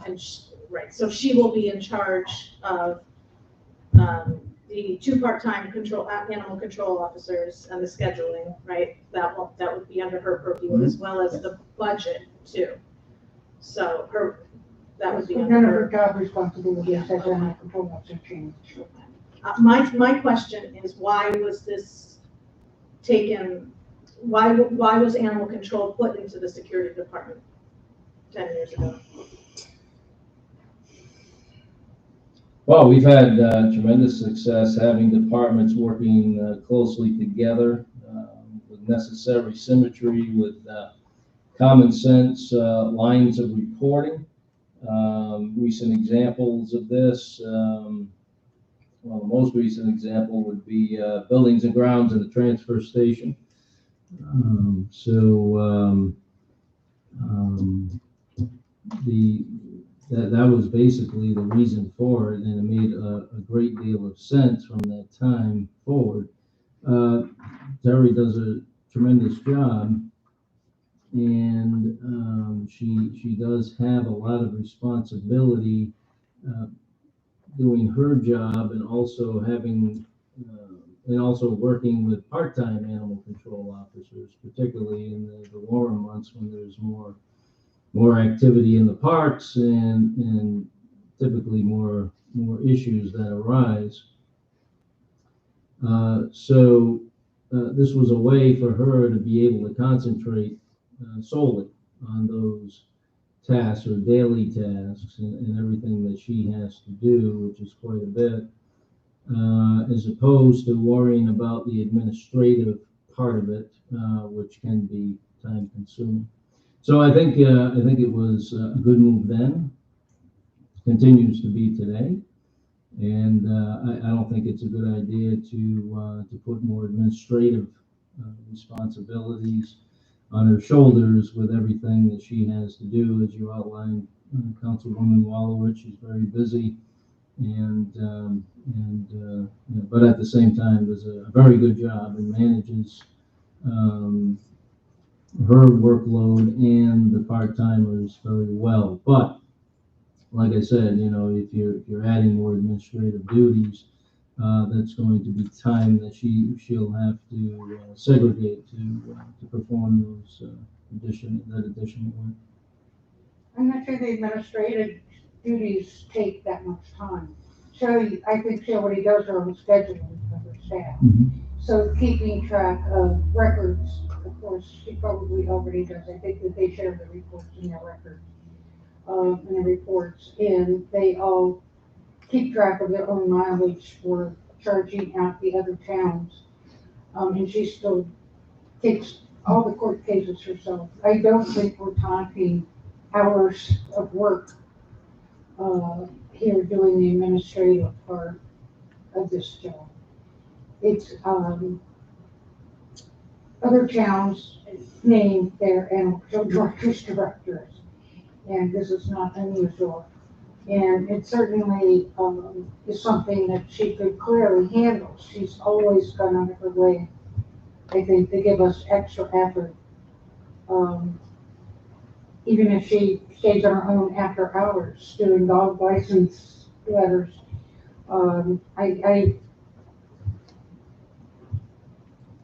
And right, so she will be in charge of the 2 part-time animal control officers and the scheduling, right? That would be under her purview, as well as the budget too. So that would be None under of her. her job responsibilities as animal control officer change. My question is, why was this taken? Why was animal control put into the security department 10 years ago? Well, we've had tremendous success having departments working closely together with necessary symmetry with common sense lines of reporting. Recent examples of this, well, the most recent example would be buildings and grounds in the transfer station. That was basically the reason for it, and it made a great deal of sense from that time forward. Terry does a tremendous job, and she does have a lot of responsibility doing her job, and also working with part-time animal control officers, particularly in the warmer months when there's more activity in the parks and typically more issues that arise. This was a way for her to be able to concentrate solely on those tasks or daily tasks and everything that she has to do, which is quite a bit, as opposed to worrying about the administrative part of it, which can be time consuming. So I think it was a good move then, continues to be today, and I don't think it's a good idea to put more administrative responsibilities on her shoulders with everything that she has to do. As you outlined, Councilwoman Wallowich, she's very busy, but at the same time does a very good job and manages her workload and the part-timers very well. But like I said, if you're adding more administrative duties, that's going to be time that she'll have to segregate to perform those additional work. I'm not sure the administrative duties take that much time. I think she already does her own scheduling for her staff. So keeping track of records, of course, she probably already does. I think that they share the reports in their records, and the reports, and they all keep track of their own mileage for charging out the other towns. And she still takes all the court cases herself. I don't think we're talking hours of work here doing the administrative part of this job. It's other towns name their animal control directors, and this is not unusual. And it certainly is something that she could clearly handle. She's always gone out of her way, I think, to give us extra effort. Even if she stays on her own after hours doing dog license letters.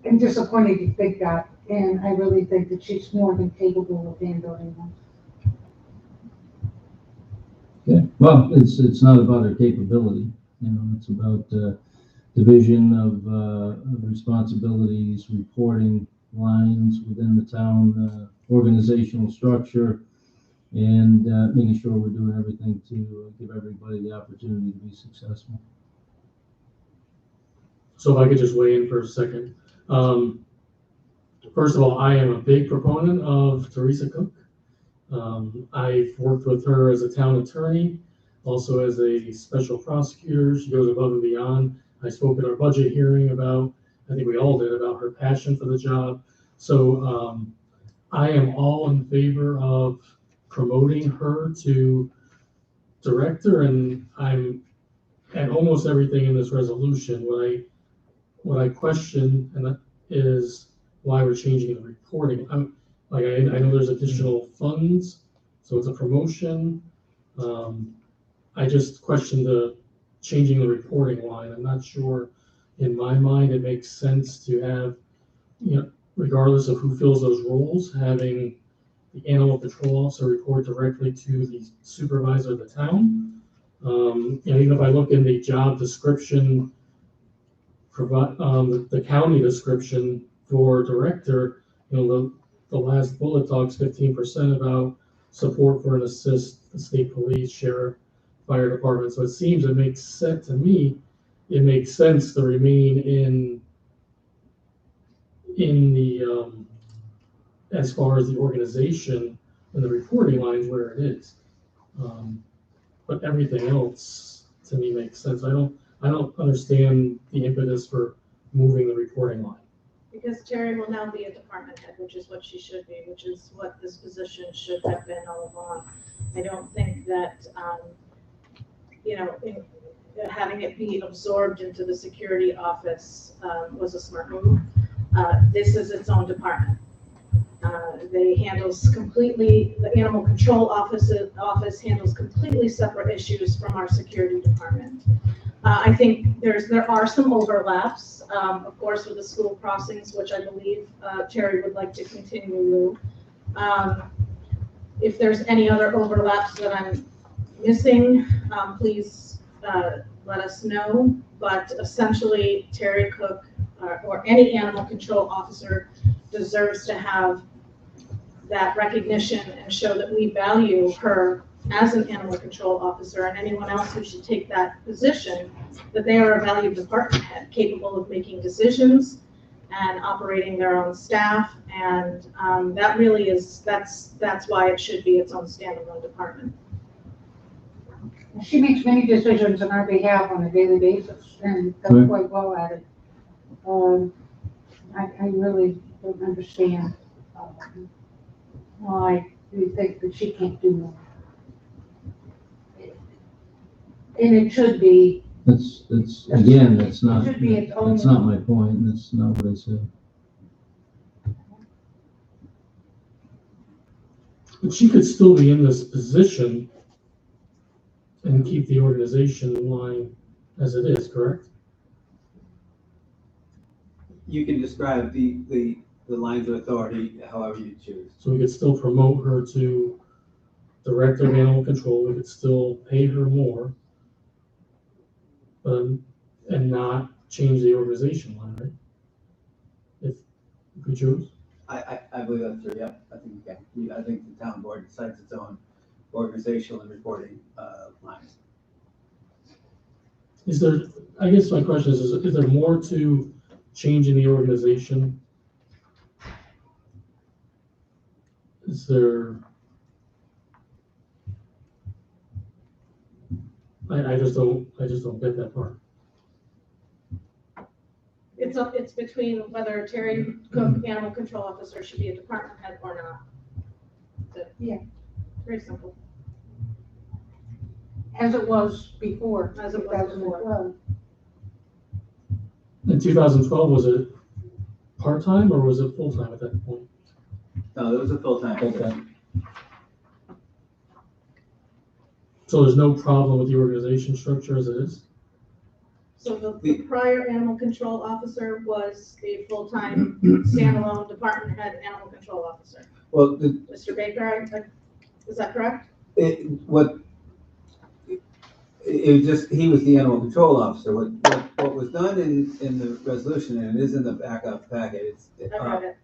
I'm disappointed to think that, and I really think that she's more than capable of handling them. Okay, well, it's not about her capability, it's about division of responsibilities, reporting lines within the town organizational structure, and making sure we're doing everything to give everybody the opportunity to be successful. So if I could just weigh in for a second. First of all, I am a big proponent of Teresa Cook. I've worked with her as a town attorney, also as a special prosecutor. She goes above and beyond. I spoke at our budget hearing about, I think we all did, about her passion for the job. So I am all in favor of promoting her to director, and I'm at almost everything in this resolution. What I question is why we're changing the reporting. I know there's additional funds, so it's a promotion. I just question the changing the reporting line. I'm not sure, in my mind, it makes sense to have, regardless of who fills those roles, having the animal control officer report directly to the supervisor of the town. Even if I look in the job description, the county description for director, the last bullet talks 15% about support for and assist the state police, sheriff, fire department. So it makes sense to me. It makes sense to remain in the, as far as the organization and the reporting lines where it is. But everything else to me makes sense. I don't understand the impetus for moving the reporting line. Because Terry will now be a department head, which is what she should be, which is what this position should have been all along. I don't think that, having it be absorbed into the security office was a smart move. This is its own department. They handles completely, the animal control office handles completely separate issues from our security department. I think there are some overlaps, of course, with the school crossings, which I believe Terry would like to continue. If there's any other overlaps that I'm missing, please let us know. But essentially, Terry Cook or any animal control officer deserves to have that recognition and show that we value her as an animal control officer, and anyone else who should take that position, that they are a valued department head, capable of making decisions and operating their own staff. And that really is, that's why it should be its own standalone department. She makes many decisions on our behalf on a daily basis and does Right. quite well at it. I really don't understand why you think that she can't do more. And it should be, That's, again, that's not, It should be its own- that's not my point, that's not what I said. But she could still be in this position and keep the organization in line as it is, correct? You can describe the lines of authority however you choose. So we could still promote her to Director of Animal Control, we could still pay her more, and not change the organization line, right? If we choose. I believe that's true, yeah, I think you can. I think the town board decides its own organizational and reporting lines. Is there, I guess my question is there more to changing the organization? Is there, I just don't get that part. It's between whether Terry Cook, animal control officer, should be a department head or not. Yeah. Very simple. as it was before. As it was before. 2012. In 2012, was it part-time or was it full-time at that point? No, it was a full-time position. So there's no problem with the organization structure as it is? So the prior animal control officer was a full-time standalone department head animal control officer. Well, Mr. Baker, is that correct? it was just, he was the animal control officer. What was done in the resolution, and it is in the backup packet, I read it.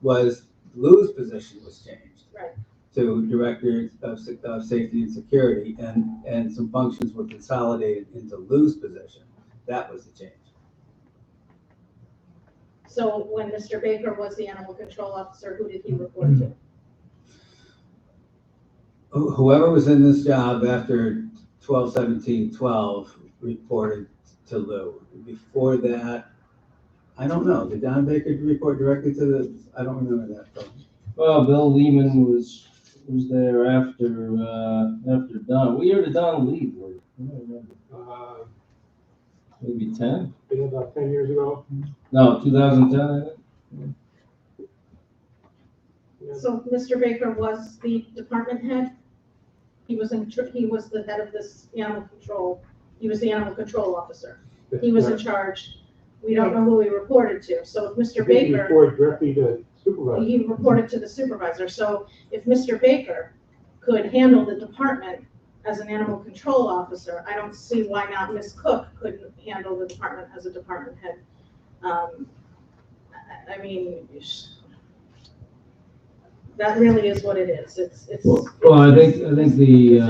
was Lou's position was changed. Right. To Director of Safety and Security, and some functions were consolidated into Lou's position. That was the change. So when Mr. Baker was the animal control officer, who did he report to? Whoever was in this job after 12/17/12 reported to Lou. Before that, I don't know. Did Don Baker report directly to the? I don't remember that. Well, Bill Lehman was there after Don. What year did Don leave? I don't remember. Maybe 10? Been about 10 years ago. No, 2010, I think. So Mr. Baker was the department head? He was the head of this animal control. He was the animal control officer. He was in charge. We don't know who he reported to. So if Mr. He Baker, reported directly to supervisor. he reported to the supervisor. So if Mr. Baker could handle the department as an animal control officer, I don't see why not Ms. Cook couldn't handle the department as a department head. I mean, that really is what it is. It's. Well, I think the,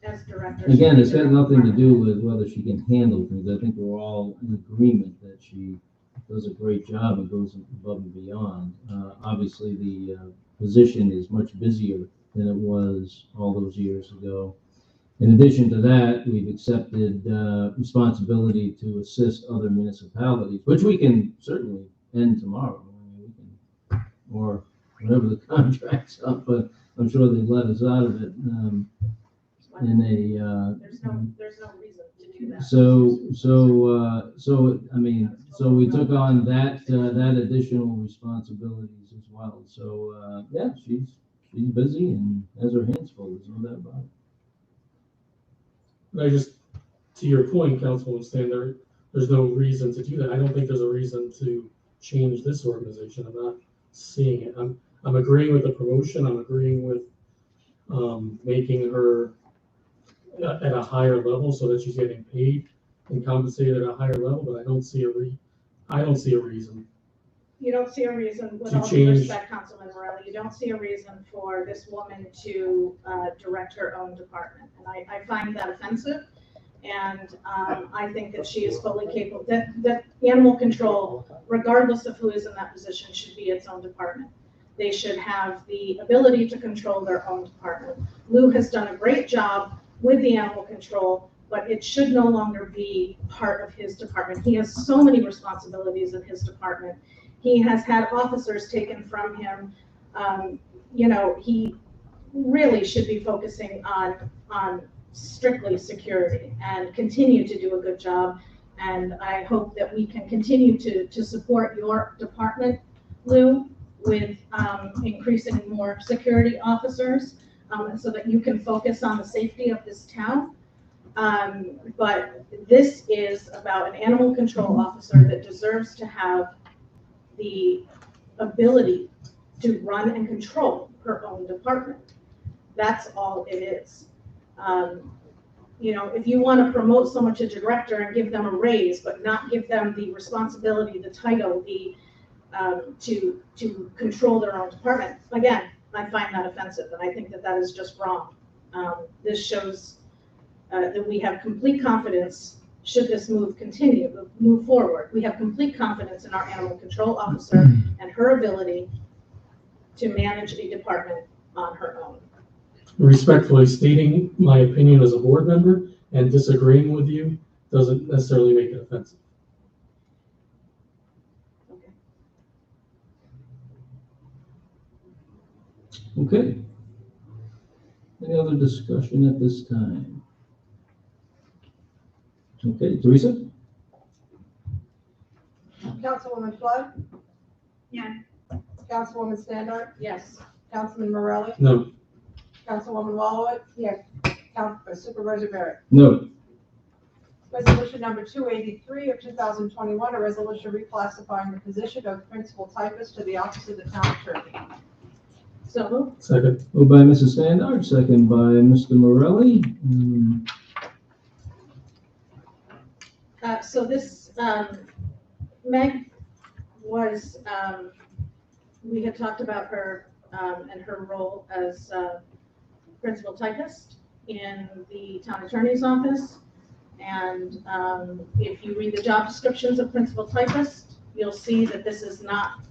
As director. again, it's got nothing to do with whether she can handle things. I think we're all in agreement that she does a great job and goes above and beyond. Obviously, the position is much busier than it was all those years ago. In addition to that, we've accepted responsibility to assist other municipalities, which we can certainly end tomorrow. I mean, we can, or whenever the contract's up, but I'm sure they'd let us out of it in a. There's no reason to do that. So we took on that additional responsibilities as well. So yeah, she's busy and has her hands full. There's no doubt about it. I just, to your point, Councilwoman Stan, there's no reason to do that. I don't think there's a reason to change this organization. I'm not seeing it. I'm agreeing with the promotion. I'm agreeing with making her at a higher level so that she's getting paid and compensated at a higher level. But I don't see a reason. You don't see a reason, with To all due change- respect, Councilman Morelli, you don't see a reason for this woman to direct her own department. And I find that offensive. And I think that she is fully capable, that animal control, regardless of who is in that position, should be its own department. They should have the ability to control their own department. Lou has done a great job with the animal control, but it should no longer be part of his department. He has so many responsibilities in his department. He has had officers taken from him. He really should be focusing on strictly security and continue to do a good job. And I hope that we can continue to support your department, Lou, with increasing more security officers so that you can focus on the safety of this town. But this is about an animal control officer that deserves to have the ability to run and control her own department. That's all it is. If you want to promote someone to director and give them a raise, but not give them the responsibility, the title, to control their own department, again, I find that offensive, and I think that is just wrong. This shows that we have complete confidence. Should this move forward, we have complete confidence in our animal control officer and her ability to manage a department on her own. Respectfully stating my opinion as a board member and disagreeing with you doesn't necessarily make it offensive. Okay. Any other discussion at this time? Okay, Teresa? Councilwoman Flood? Yeah. Councilwoman Standard? Yes. Councilman Morelli? No. Councilwoman Wallowitz? Yes. Supervisor Barrett? No. Resolution number 283 of 2021, a resolution reclassifying the position of principal typist to the office of the town attorney. So moved. Second. Moved by Mrs. Standard, second by Mr. Morelli. So this, Meg was, we had talked about her and her role as principal typist in the town attorney's office. And if you read the job descriptions of principal typist, you'll see that this is not,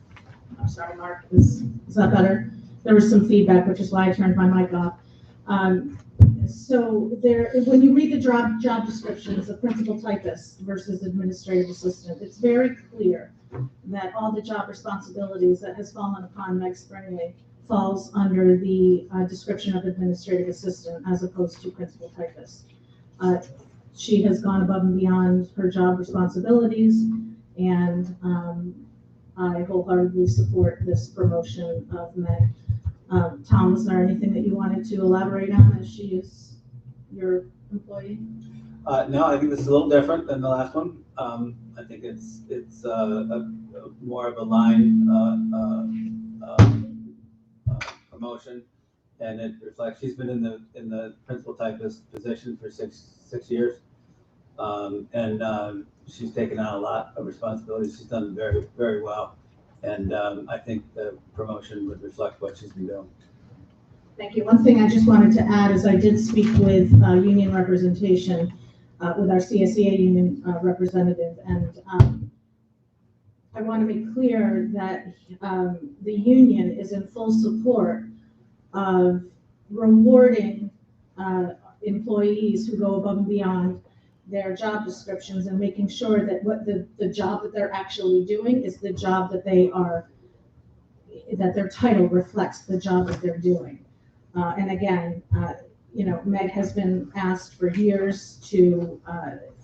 I'm sorry, Mark, is that better? There was some feedback, which is why I turned my mic off. So there, when you read the job descriptions of principal typist versus administrative assistant, it's very clear that all the job responsibilities that has fallen upon Meg Springley falls under the description of administrative assistant as opposed to principal typist. She has gone above and beyond her job responsibilities, and I wholeheartedly support this promotion of Meg. Tom, was there anything that you wanted to elaborate on as she is your employee? No, I think this is a little different than the last one. I think it's a more of a line promotion, and it reflects she's been in the principal typist position for six years, and she's taken on a lot of responsibilities. She's done very, very well, and I think the promotion would reflect what she's been doing. Thank you. One thing I just wanted to add is I did speak with union representation with our CSEA union representative, and I want to be clear that the union is in full support of rewarding employees who go above and beyond their job descriptions and making sure that what the job that they're actually doing is the job that that their title reflects the job that they're doing. And again, Meg has been asked for years to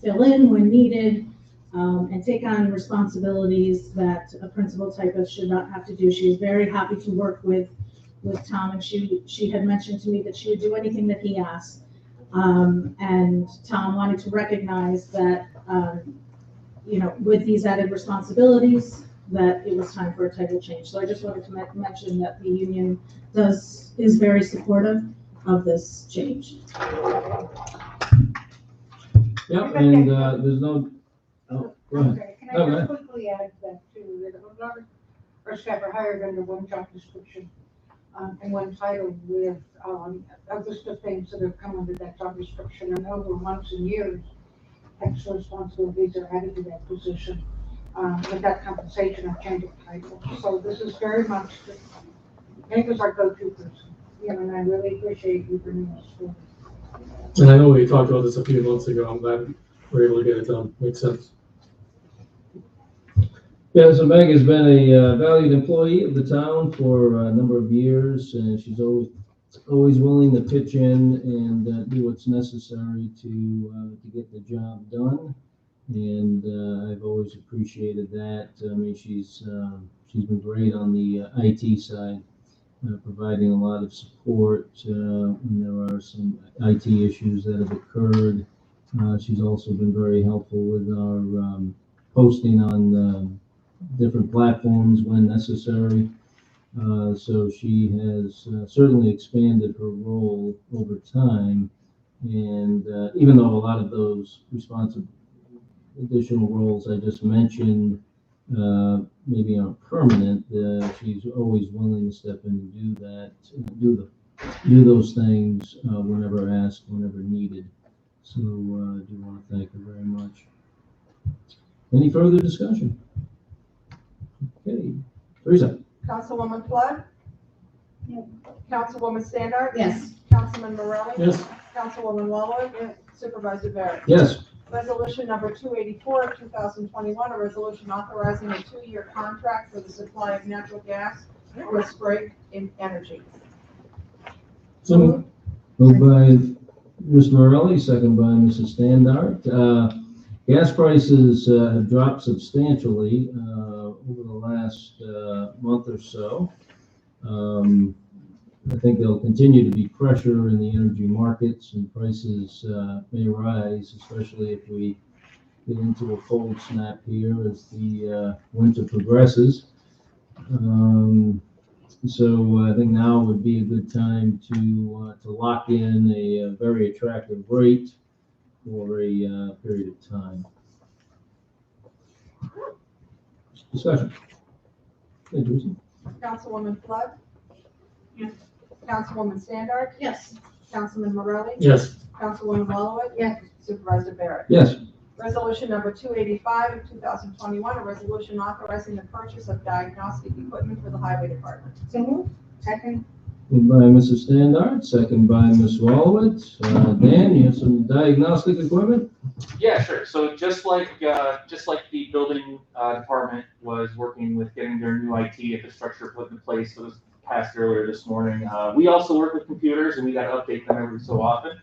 fill in when needed and take on responsibilities that a principal typist should not have to do. She is very happy to work with Tom, and she had mentioned to me that she would do anything that he asked. And Tom wanted to recognize that, with these added responsibilities, that it was time for a title change. So I just wanted to mention that the union is very supportive of this change. Yep, and there's no, oh, go ahead. Okay, can No, go I ahead. just quickly add that too, that a lot of our staff are hired under one job description, and one title with, a list of things that have come under that job description, and over months and years, extra responsibilities are added to that position, with that compensation or change of title. So this is very much, Meg is our go-to person, and I really appreciate you bringing this forward. And I know we talked about this a few months ago. I'm glad we're able to get it done. Makes sense. Yeah, so Meg has been a valued employee of the town for a number of years, and she's always willing to pitch in and do what's necessary to get the job done. And I've always appreciated that. I mean, she's been great on the IT side, providing a lot of support when there are some IT issues that have occurred. She's also been very helpful with our posting on different platforms when necessary. So she has certainly expanded her role over time. And even though a lot of those additional roles I just mentioned maybe aren't permanent, she's always willing to step in and do that, do those things whenever asked, whenever needed. So I do want to thank her very much. Any further discussion? Okay, Teresa. Councilwoman Flood? Yes. Councilwoman Standard? Yes. Councilman Morelli? Yes. Councilwoman Wallowitz? Supervisor Barrett? Yes. Resolution number 284 of 2021, a resolution authorizing a 2-year contract for the supply of natural gas for Sprague Energy. So moved by Mr. Morelli, second by Mrs. Standard. Gas prices have dropped substantially over the last month or so. I think there'll continue to be pressure in the energy markets, and prices may rise, especially if we get into a cold snap here as the winter progresses. So I think now would be a good time to lock in a very attractive rate for a period of time. Discussion. Hey, Teresa. Councilwoman Flood? Yes. Councilwoman Standard? Yes. Councilman Morelli? Yes. Councilwoman Wallowitz? Yes. Supervisor Barrett? Yes. Resolution number 285 of 2021, a resolution authorizing the purchase of diagnostic equipment for the highway department. So moved. Second. Moved by Mrs. Standard, second by Ms. Wallowitz. Dan, you have some diagnostic equipment? Yeah, sure. So just like the building department was working with getting their new IT infrastructure put in place, that was passed earlier this morning. We also work with computers, and we got to update them every so often.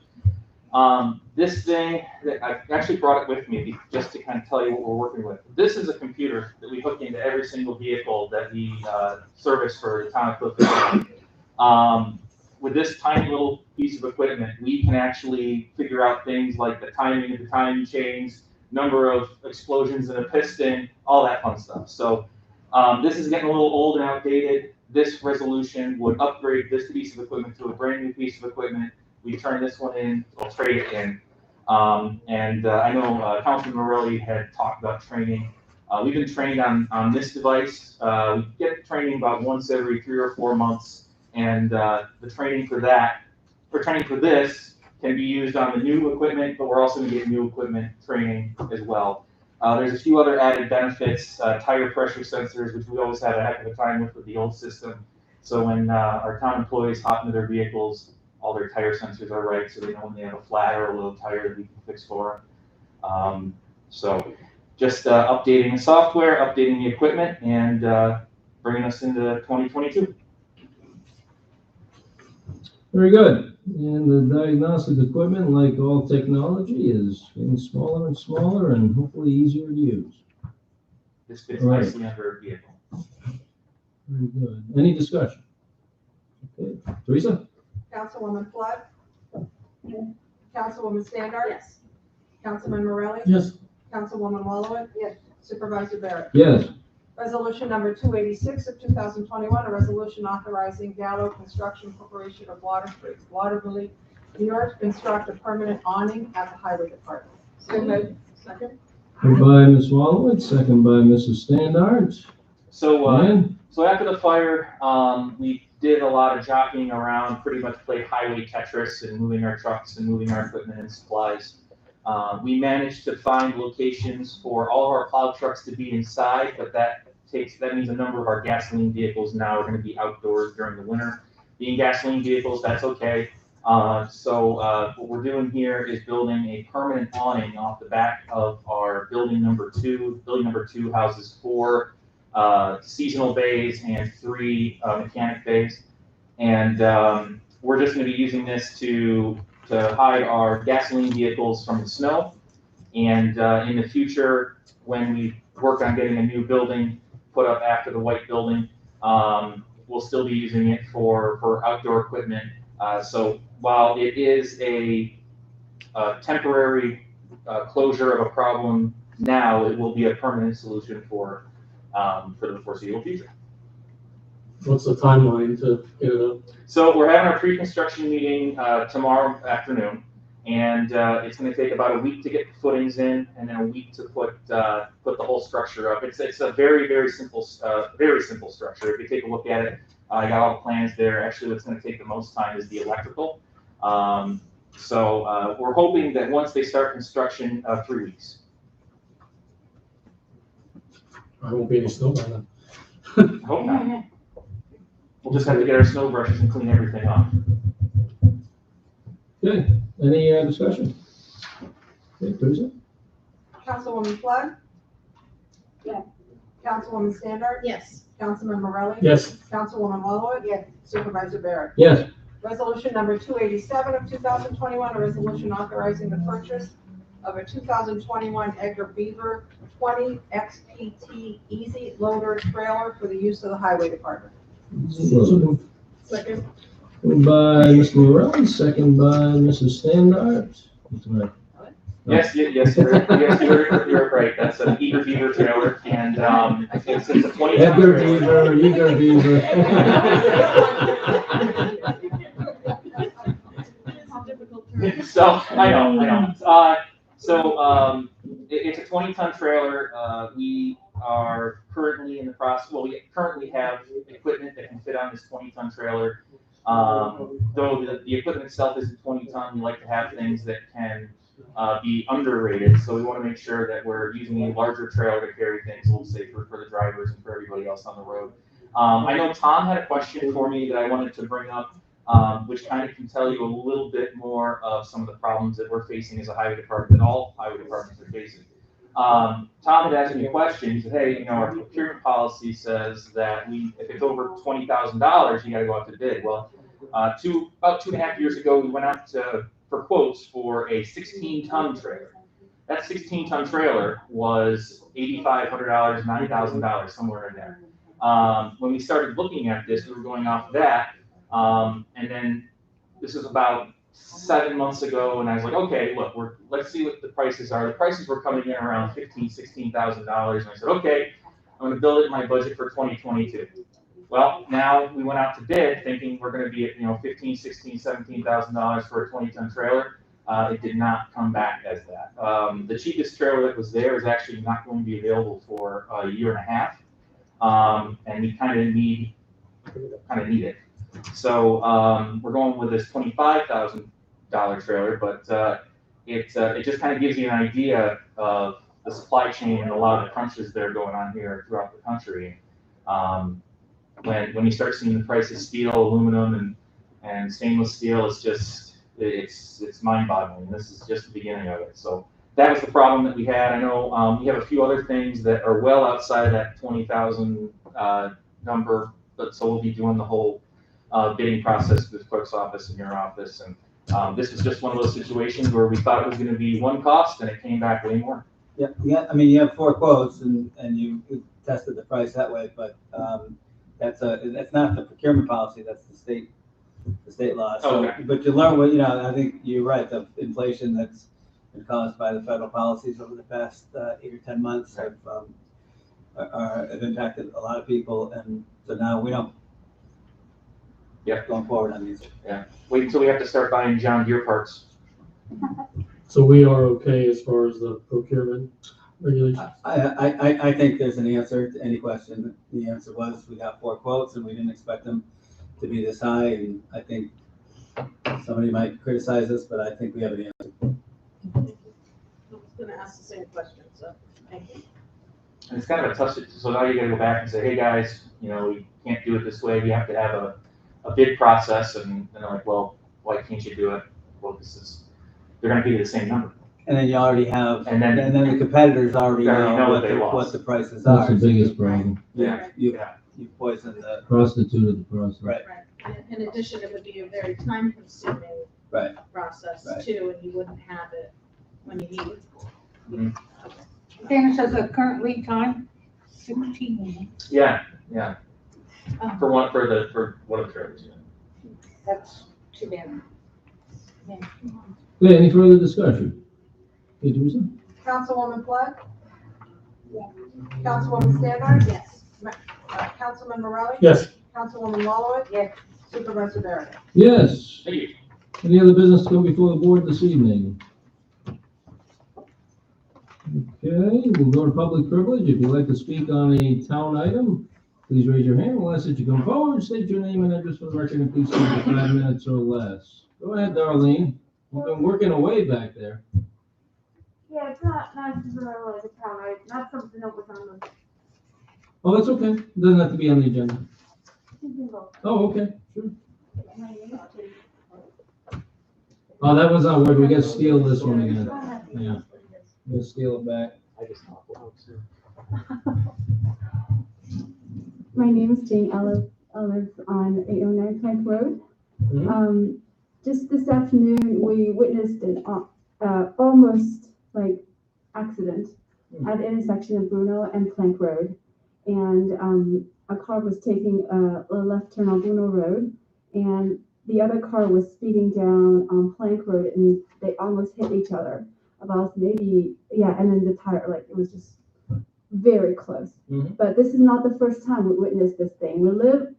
This thing, I actually brought it with me just to kind of tell you what we're working with. This is a computer that we hook into every single vehicle that we service for the town of Clifton. With this tiny little piece of equipment, we can actually figure out things like the timing of the timing chains, number of explosions in a piston, all that fun stuff. So this is getting a little old and outdated. This resolution would upgrade this piece of equipment to a brand new piece of equipment. We turn this one in, we'll trade it in. I know Councilman Morelli had talked about training. We've been trained on this device. We get training about once every 3 or 4 months. And the training for this can be used on the new equipment, but we're also going to get new equipment training as well. There's a few other added benefits, tire pressure sensors, which we always had a heck of a time with the old system. So when our town employees hop into their vehicles, all their tire sensors are right, so they know when they have a flat or a little tire that we can fix for them. So just updating the software, updating the equipment, and bringing us into 2022. Very good. And the diagnostic equipment, like all technology, is getting smaller and smaller and hopefully easier to use. This fits Right. nicely under a vehicle. Very good. Any discussion? Okay, Teresa? Councilwoman Flood? Councilwoman Standard? Yes. Councilman Morelli? Yes. Councilwoman Wallowit? Yes. Supervisor Barrett? Yes. Resolution number 286 of 2021, a resolution authorizing Gallo Construction Corporation of Waterville, New York, to construct a permanent awning at the Highway Department. So moved. Second. Moved by Ms. Wallowitz, second by Mrs. Standard. So, And so after the fire, we did a lot of jockeying around, pretty much played highway Tetris and moving our trucks and moving our equipment and supplies. We managed to find locations for all of our plow trucks to be inside, but that means a number of our gasoline vehicles now are going to be outdoors during the winter. Being gasoline vehicles, that's okay. So what we're doing here is building a permanent awning off the back of our building number 2. Building number 2 houses 4 seasonal bays and 3 mechanic bays. And we're just going to be using this to hide our gasoline vehicles from the snow. And in the future, when we work on getting a new building put up after the white building, we'll still be using it for outdoor equipment. So while it is a temporary closure of a problem now, it will be a permanent solution for the foreseeable future. What's the timeline to get it up? So we're having our pre-construction meeting tomorrow afternoon, and it's going to take about a week to get the footings in, and then a week to put the whole structure up. It's a very simple structure. If you take a look at it, I got all the plans there. Actually, what's going to take the most time is the electrical. So we're hoping that once they start construction, 3 weeks. There won't be any snow by then. I hope not. We'll just have to get our snow brushes and clean everything off. okay, any discussion? Okay, Teresa? Councilwoman Flood? Yes. Councilwoman Standard? Yes. Councilman Morelli? Yes. Councilwoman Wallowit? Yes. Supervisor Barrett? Yes. Resolution number 287 of 2021, a resolution authorizing the purchase of a 2021 Edgar Beaver 20 XPT Easy Loader Trailer for the use of the Highway Department. Moved Second. by Mr. Morelli, second by Mrs. Standard. Yes, you're right. That's an Eager Beaver trailer, and it's a 20 ton Edgar trailer. Beaver, Eager Beaver. So I know. So it's a 20-ton trailer. We are currently in the process. Well, we currently have equipment that can fit on this 20-ton trailer. Though the equipment itself isn't 20-ton, we like to have things that can be underrated. So we want to make sure that we're using a larger trailer to carry things a little safer for the drivers and for everybody else on the road. I know Tom had a question for me that I wanted to bring up, which kind of can tell you a little bit more of some of the problems that we're facing as a highway department, that all highway departments are facing. Tom had asked me a question. He said, hey, our procurement policy says that if it's over $20,000, you got to go out to bid. Well, about 2.5 years ago, we went out for quotes for a 16-ton trailer. That 16-ton trailer was $8,500, $9,000, somewhere in there. When we started looking at this, we were going off that. And then this is about 7 months ago, and I was like, okay, look, let's see what the prices are. The prices were coming in around $15,000, $16,000, and I said, okay, I'm going to build it in my budget for 2022. Well, now we went out to bid thinking we're going to be at $15,000, $16,000, $17,000 for a 20-ton trailer. It did not come back as that. The cheapest trailer that was there is actually not going to be available for a year and a half, and we kind of need it. So we're going with this $25,000 trailer, but it just kind of gives you an idea of the supply chain and a lot of the crunches that are going on here throughout the country. When you start seeing the price of steel, aluminum, and stainless steel, it's mind-boggling. This is just the beginning of it. So that was the problem that we had. I know we have a few other things that are well outside of that 20,000 number, but so we'll be doing the whole bidding process with the clerk's office and your office. And this was just one of those situations where we thought it was going to be one cost, and it came back way more. Yeah. I mean, you have 4 quotes, and you tested the price that way, but that's not the procurement policy. That's the state law. So, Okay. But you learn what, I think you're right. The inflation that's been caused by the federal policies over the past 8 or 10 months have impacted a lot of people, and so now we don't. Yep. Going forward on these. Yeah. Wait until we have to start buying John Deere parts. So we are okay as far as the procurement regulations? I think there's an answer to any question. The answer was we got 4 quotes and we didn't expect them to be this high, and I think somebody might criticize us, but I think we have an answer. I was gonna ask the same question, so thank you. And it's kind of a tough, so now you gotta go back and say, hey, guys, we can't do it this way. We have to have a bid process, and they're like, well, why can't you do it? Well, they're gonna give you the same number. And then you already have, And then the competitors already They already know know what they lost. what the prices are. That's the biggest problem. You poison the, Prostituted the process. right, And in addition, it would be a very time-consuming right. process Right. too, and you wouldn't have it when you need it. Dana says the current lead time, 16. Yeah. For one of the trailers, yeah. That's too bad. Okay, any further discussion? Okay, Teresa? Councilwoman Flood? Yes. Councilwoman Standard? Yes. Councilman Morelli? Yes. Councilwoman Wallowitz? Yes. Supervisor Barrett? Yes. Thank you. Any other business to come before the board this evening? Okay, we'll go to public privilege. If you'd like to speak on a town item, please raise your hand. We'll ask that you come forward, state your name and address for the record, and please keep it 5 minutes or less. Go ahead, Darlene. You've been working away back there. Yeah, it's not necessarily like a town, right? Not something that was on the, Oh, that's okay. Doesn't have to be on the agenda. you can go. Oh, okay, sure. My name is Oh, that was not word. We gotta steal this one again. Yeah. We'll steal it back. I just talk loud, too. My name is Jane Ellis. I live on 809 Plank Road. Mhm. Just this afternoon, we witnessed an almost accident at the intersection of Bruno and Plank Road. And a car was taking a left turn on Bruno Road, and the other car was speeding down on Plank Road, and they almost hit each other. About maybe, and then the tire, it was just very close. Mhm. But this is not the first time we witnessed this thing. We live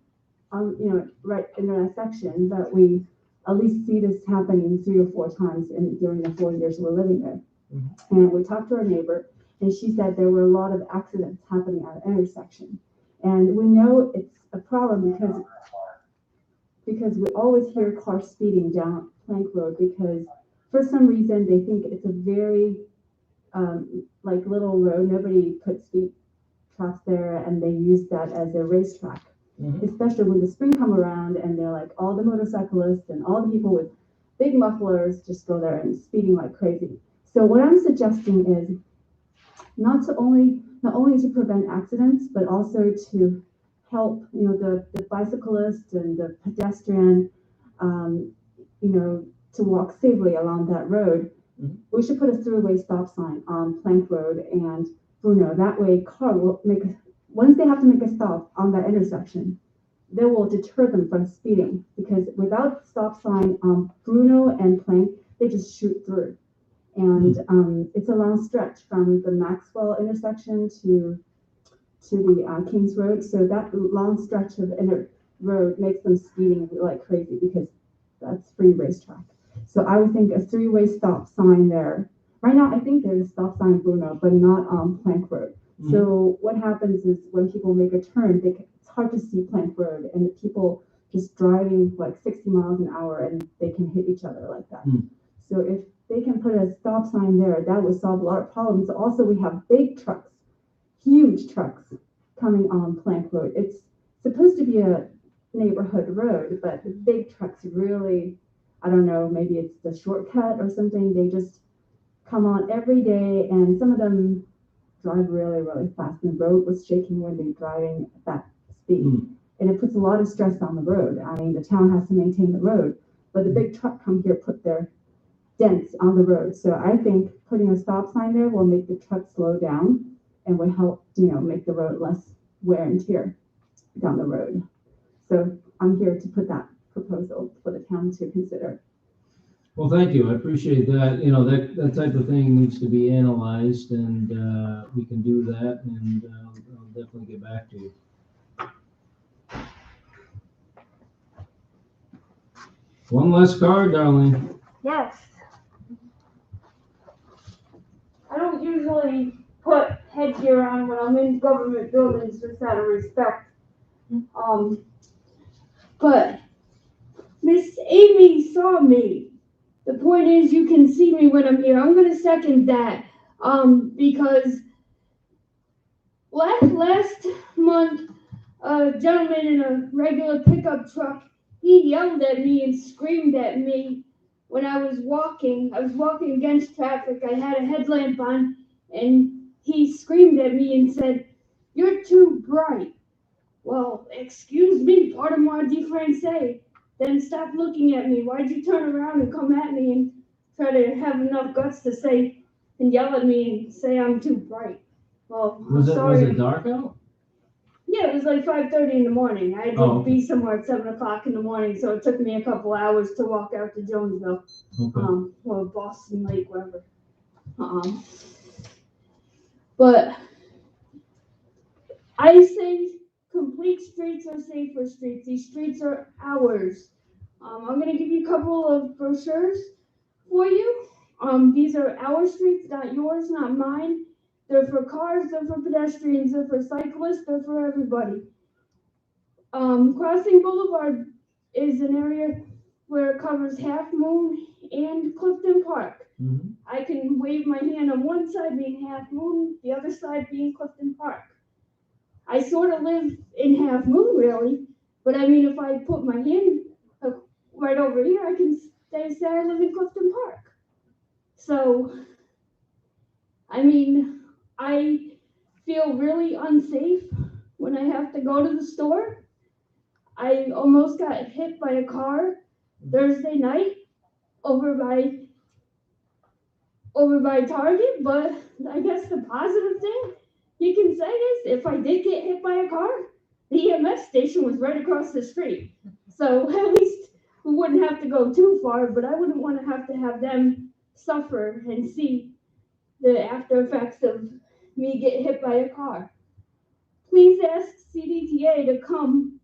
on, right in that section, but we at least see this happening 3 or 4 times during the 4 years we're living there. Mhm. And we talked to our neighbor, and she said there were a lot of accidents happening at the intersection. And we know it's a problem because we always hear cars speeding down Plank Road, because for some reason they think it's a very little road. Nobody puts speed traps there, and they use that as a racetrack. Mhm. Especially when the spring come around, and they're all the motorcyclists and all the people with big mufflers just go there and speeding like crazy. So what I'm suggesting is not only to prevent accidents, but also to help the bicyclist and the pedestrian to walk safely along that road. Mhm. We should put a 3-way stop sign on Plank Road and Bruno. That way car will once they have to make a stop on that intersection, they will deter them from speeding, because without stop sign on Bruno and Plank, they just shoot through. And it's a long stretch from the Maxwell intersection to the Kings Road. So that long stretch of road makes them speeding like crazy, because that's free racetrack. So I would think a 3-way stop sign there. Right now, I think there's a stop sign Bruno, but not on Plank Road. Mhm. So what happens is when people make a turn, it's hard to see Plank Road, and the people just driving 60 miles an hour, and they can hit each other like that. Mhm. So if they can put a stop sign there, that would solve a lot of problems. Also, we have big trucks, huge trucks coming on Plank Road. It's supposed to be a neighborhood road, but the big trucks really, I don't know, maybe it's the shortcut or something. They just come on every day, and some of them drive really, really fast. And the road was shaking when they're driving at that speed. And it puts a lot of stress on the road. I mean, the town has to maintain the road, but the big truck come here, put their dents on the road. So I think putting a stop sign there will make the truck slow down and will help, make the road less wear and tear down the road. So I'm here to put that proposal for the town to consider. Well, thank you. I appreciate that. That type of thing needs to be analyzed, and we can do that, and I'll definitely get back to you. One less card, darling. Yes. I don't usually put headgear on when I'm in government buildings just out of respect. But Miss Amy saw me. The point is, you can see me when I'm here. I'm gonna second that. Because last month, a gentleman in a regular pickup truck, he yelled at me and screamed at me when I was walking. I was walking against traffic. I had a headlamp on, and he screamed at me and said, "You're too bright." Well, excuse me, pardon-moi de français. Then stop looking at me. Why'd you turn around and come at me and try to have enough guts to say and yell at me and say I'm too bright? Well, Was sorry. it dark out? Yeah, it was like 5:30 in the morning. I had to be somewhere at 7 o'clock in the morning, so it took me a couple hours to walk out to Jonesville, Okay. or Boston Lake, wherever. But I say complete streets are safer streets. These streets are ours. I'm gonna give you a couple of brochures for you. These are our streets, not yours, not mine. They're for cars, they're for pedestrians, they're for cyclists, they're for everybody. Crossing Boulevard is an area where it covers Half Moon and Clifton Park. Mm-hmm. I can wave my hand on one side being Half Moon, the other side being Clifton Park. I sort of live in Half Moon, really, but I mean, if I put my hand right over here, I can say I live in Clifton Park. So, I mean, I feel really unsafe when I have to go to the store. I almost got hit by a car Thursday night over by Target, but I guess the positive thing you can say is if I did get hit by a car, the EMS station was right across the street. So at least we wouldn't have to go too far, but I wouldn't want to have them suffer and see the after effects of me getting hit by a car. Please ask CDTA to come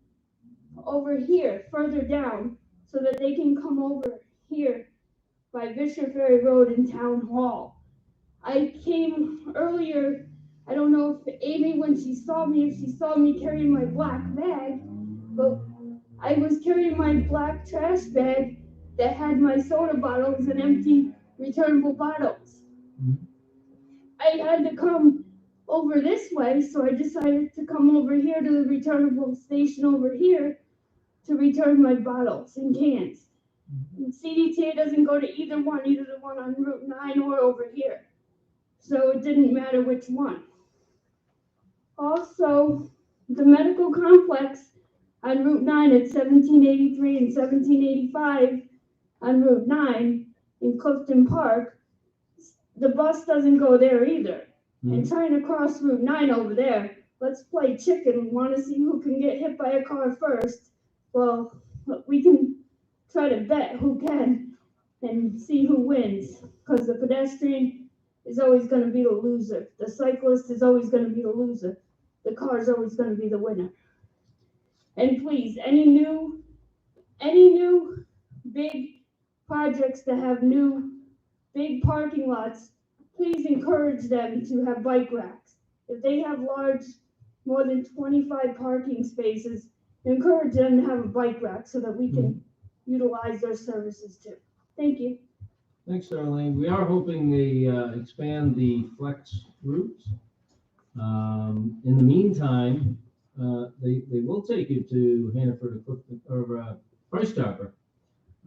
over here, further down, so that they can come over here by Bishop Ferry Road in Town Hall. I came earlier, I don't know if Amy, when she saw me, if she saw me carrying my black bag, but I was carrying my black trash bag that had my soda bottles and empty returnable bottles. I had to come over this way, so I decided to come over here to the returnable station over here to return my bottles and cans. And CDTA doesn't go to either the one on Route 9 or over here. So it didn't matter which one. Also, the medical complex on Route 9 at 1783 and 1785 on Route 9 in Clifton Park, the bus doesn't go there either. And trying to cross Route 9 over there, let's play chicken and want to see who can get hit by a car first. Well, we can try to bet who can and see who wins, because the pedestrian is always going to be the loser. The cyclist is always going to be the loser. The car is always going to be the winner. And please, any new big projects that have new big parking lots, please encourage them to have bike racks. If they have large, more than 25 parking spaces, encourage them to have a bike rack so that we can utilize their services too. Thank you. Thanks, Darlene. We are hoping they expand the flex routes. In the meantime, they will take you to Hannaford or Price Chopper.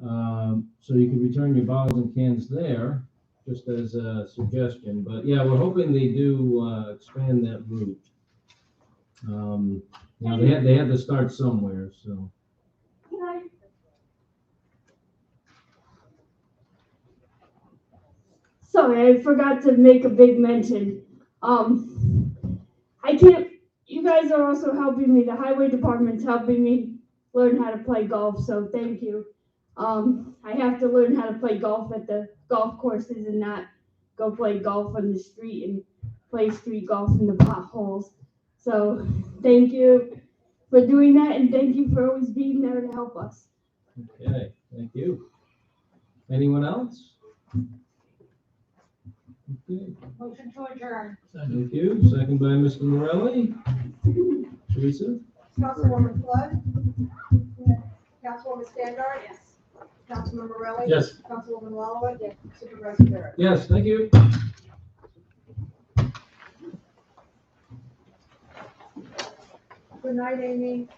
So you can return your bottles and cans there, just as a suggestion. But yeah, we're hoping they do expand that route. Now they had to start somewhere, so. Sorry, I forgot to make a big mention. I can't, you guys are also helping me, the highway department's helping me learn how to play golf, so thank you. I have to learn how to play golf at the golf courses and not go play golf on the street and play street golf in the potholes. So thank you for doing that, and thank you for always being there to help us. Okay, thank you. Anyone else? Okay, Motion to adjourn. thank you. Second by Mr. Morelli. Teresa? Councilwoman Flood? Councilwoman Standard? Yes. Councilman Morelli? Yes. Councilwoman Walloway? Yes. Supervisor Barrett? Yes, thank you. Good night, Amy.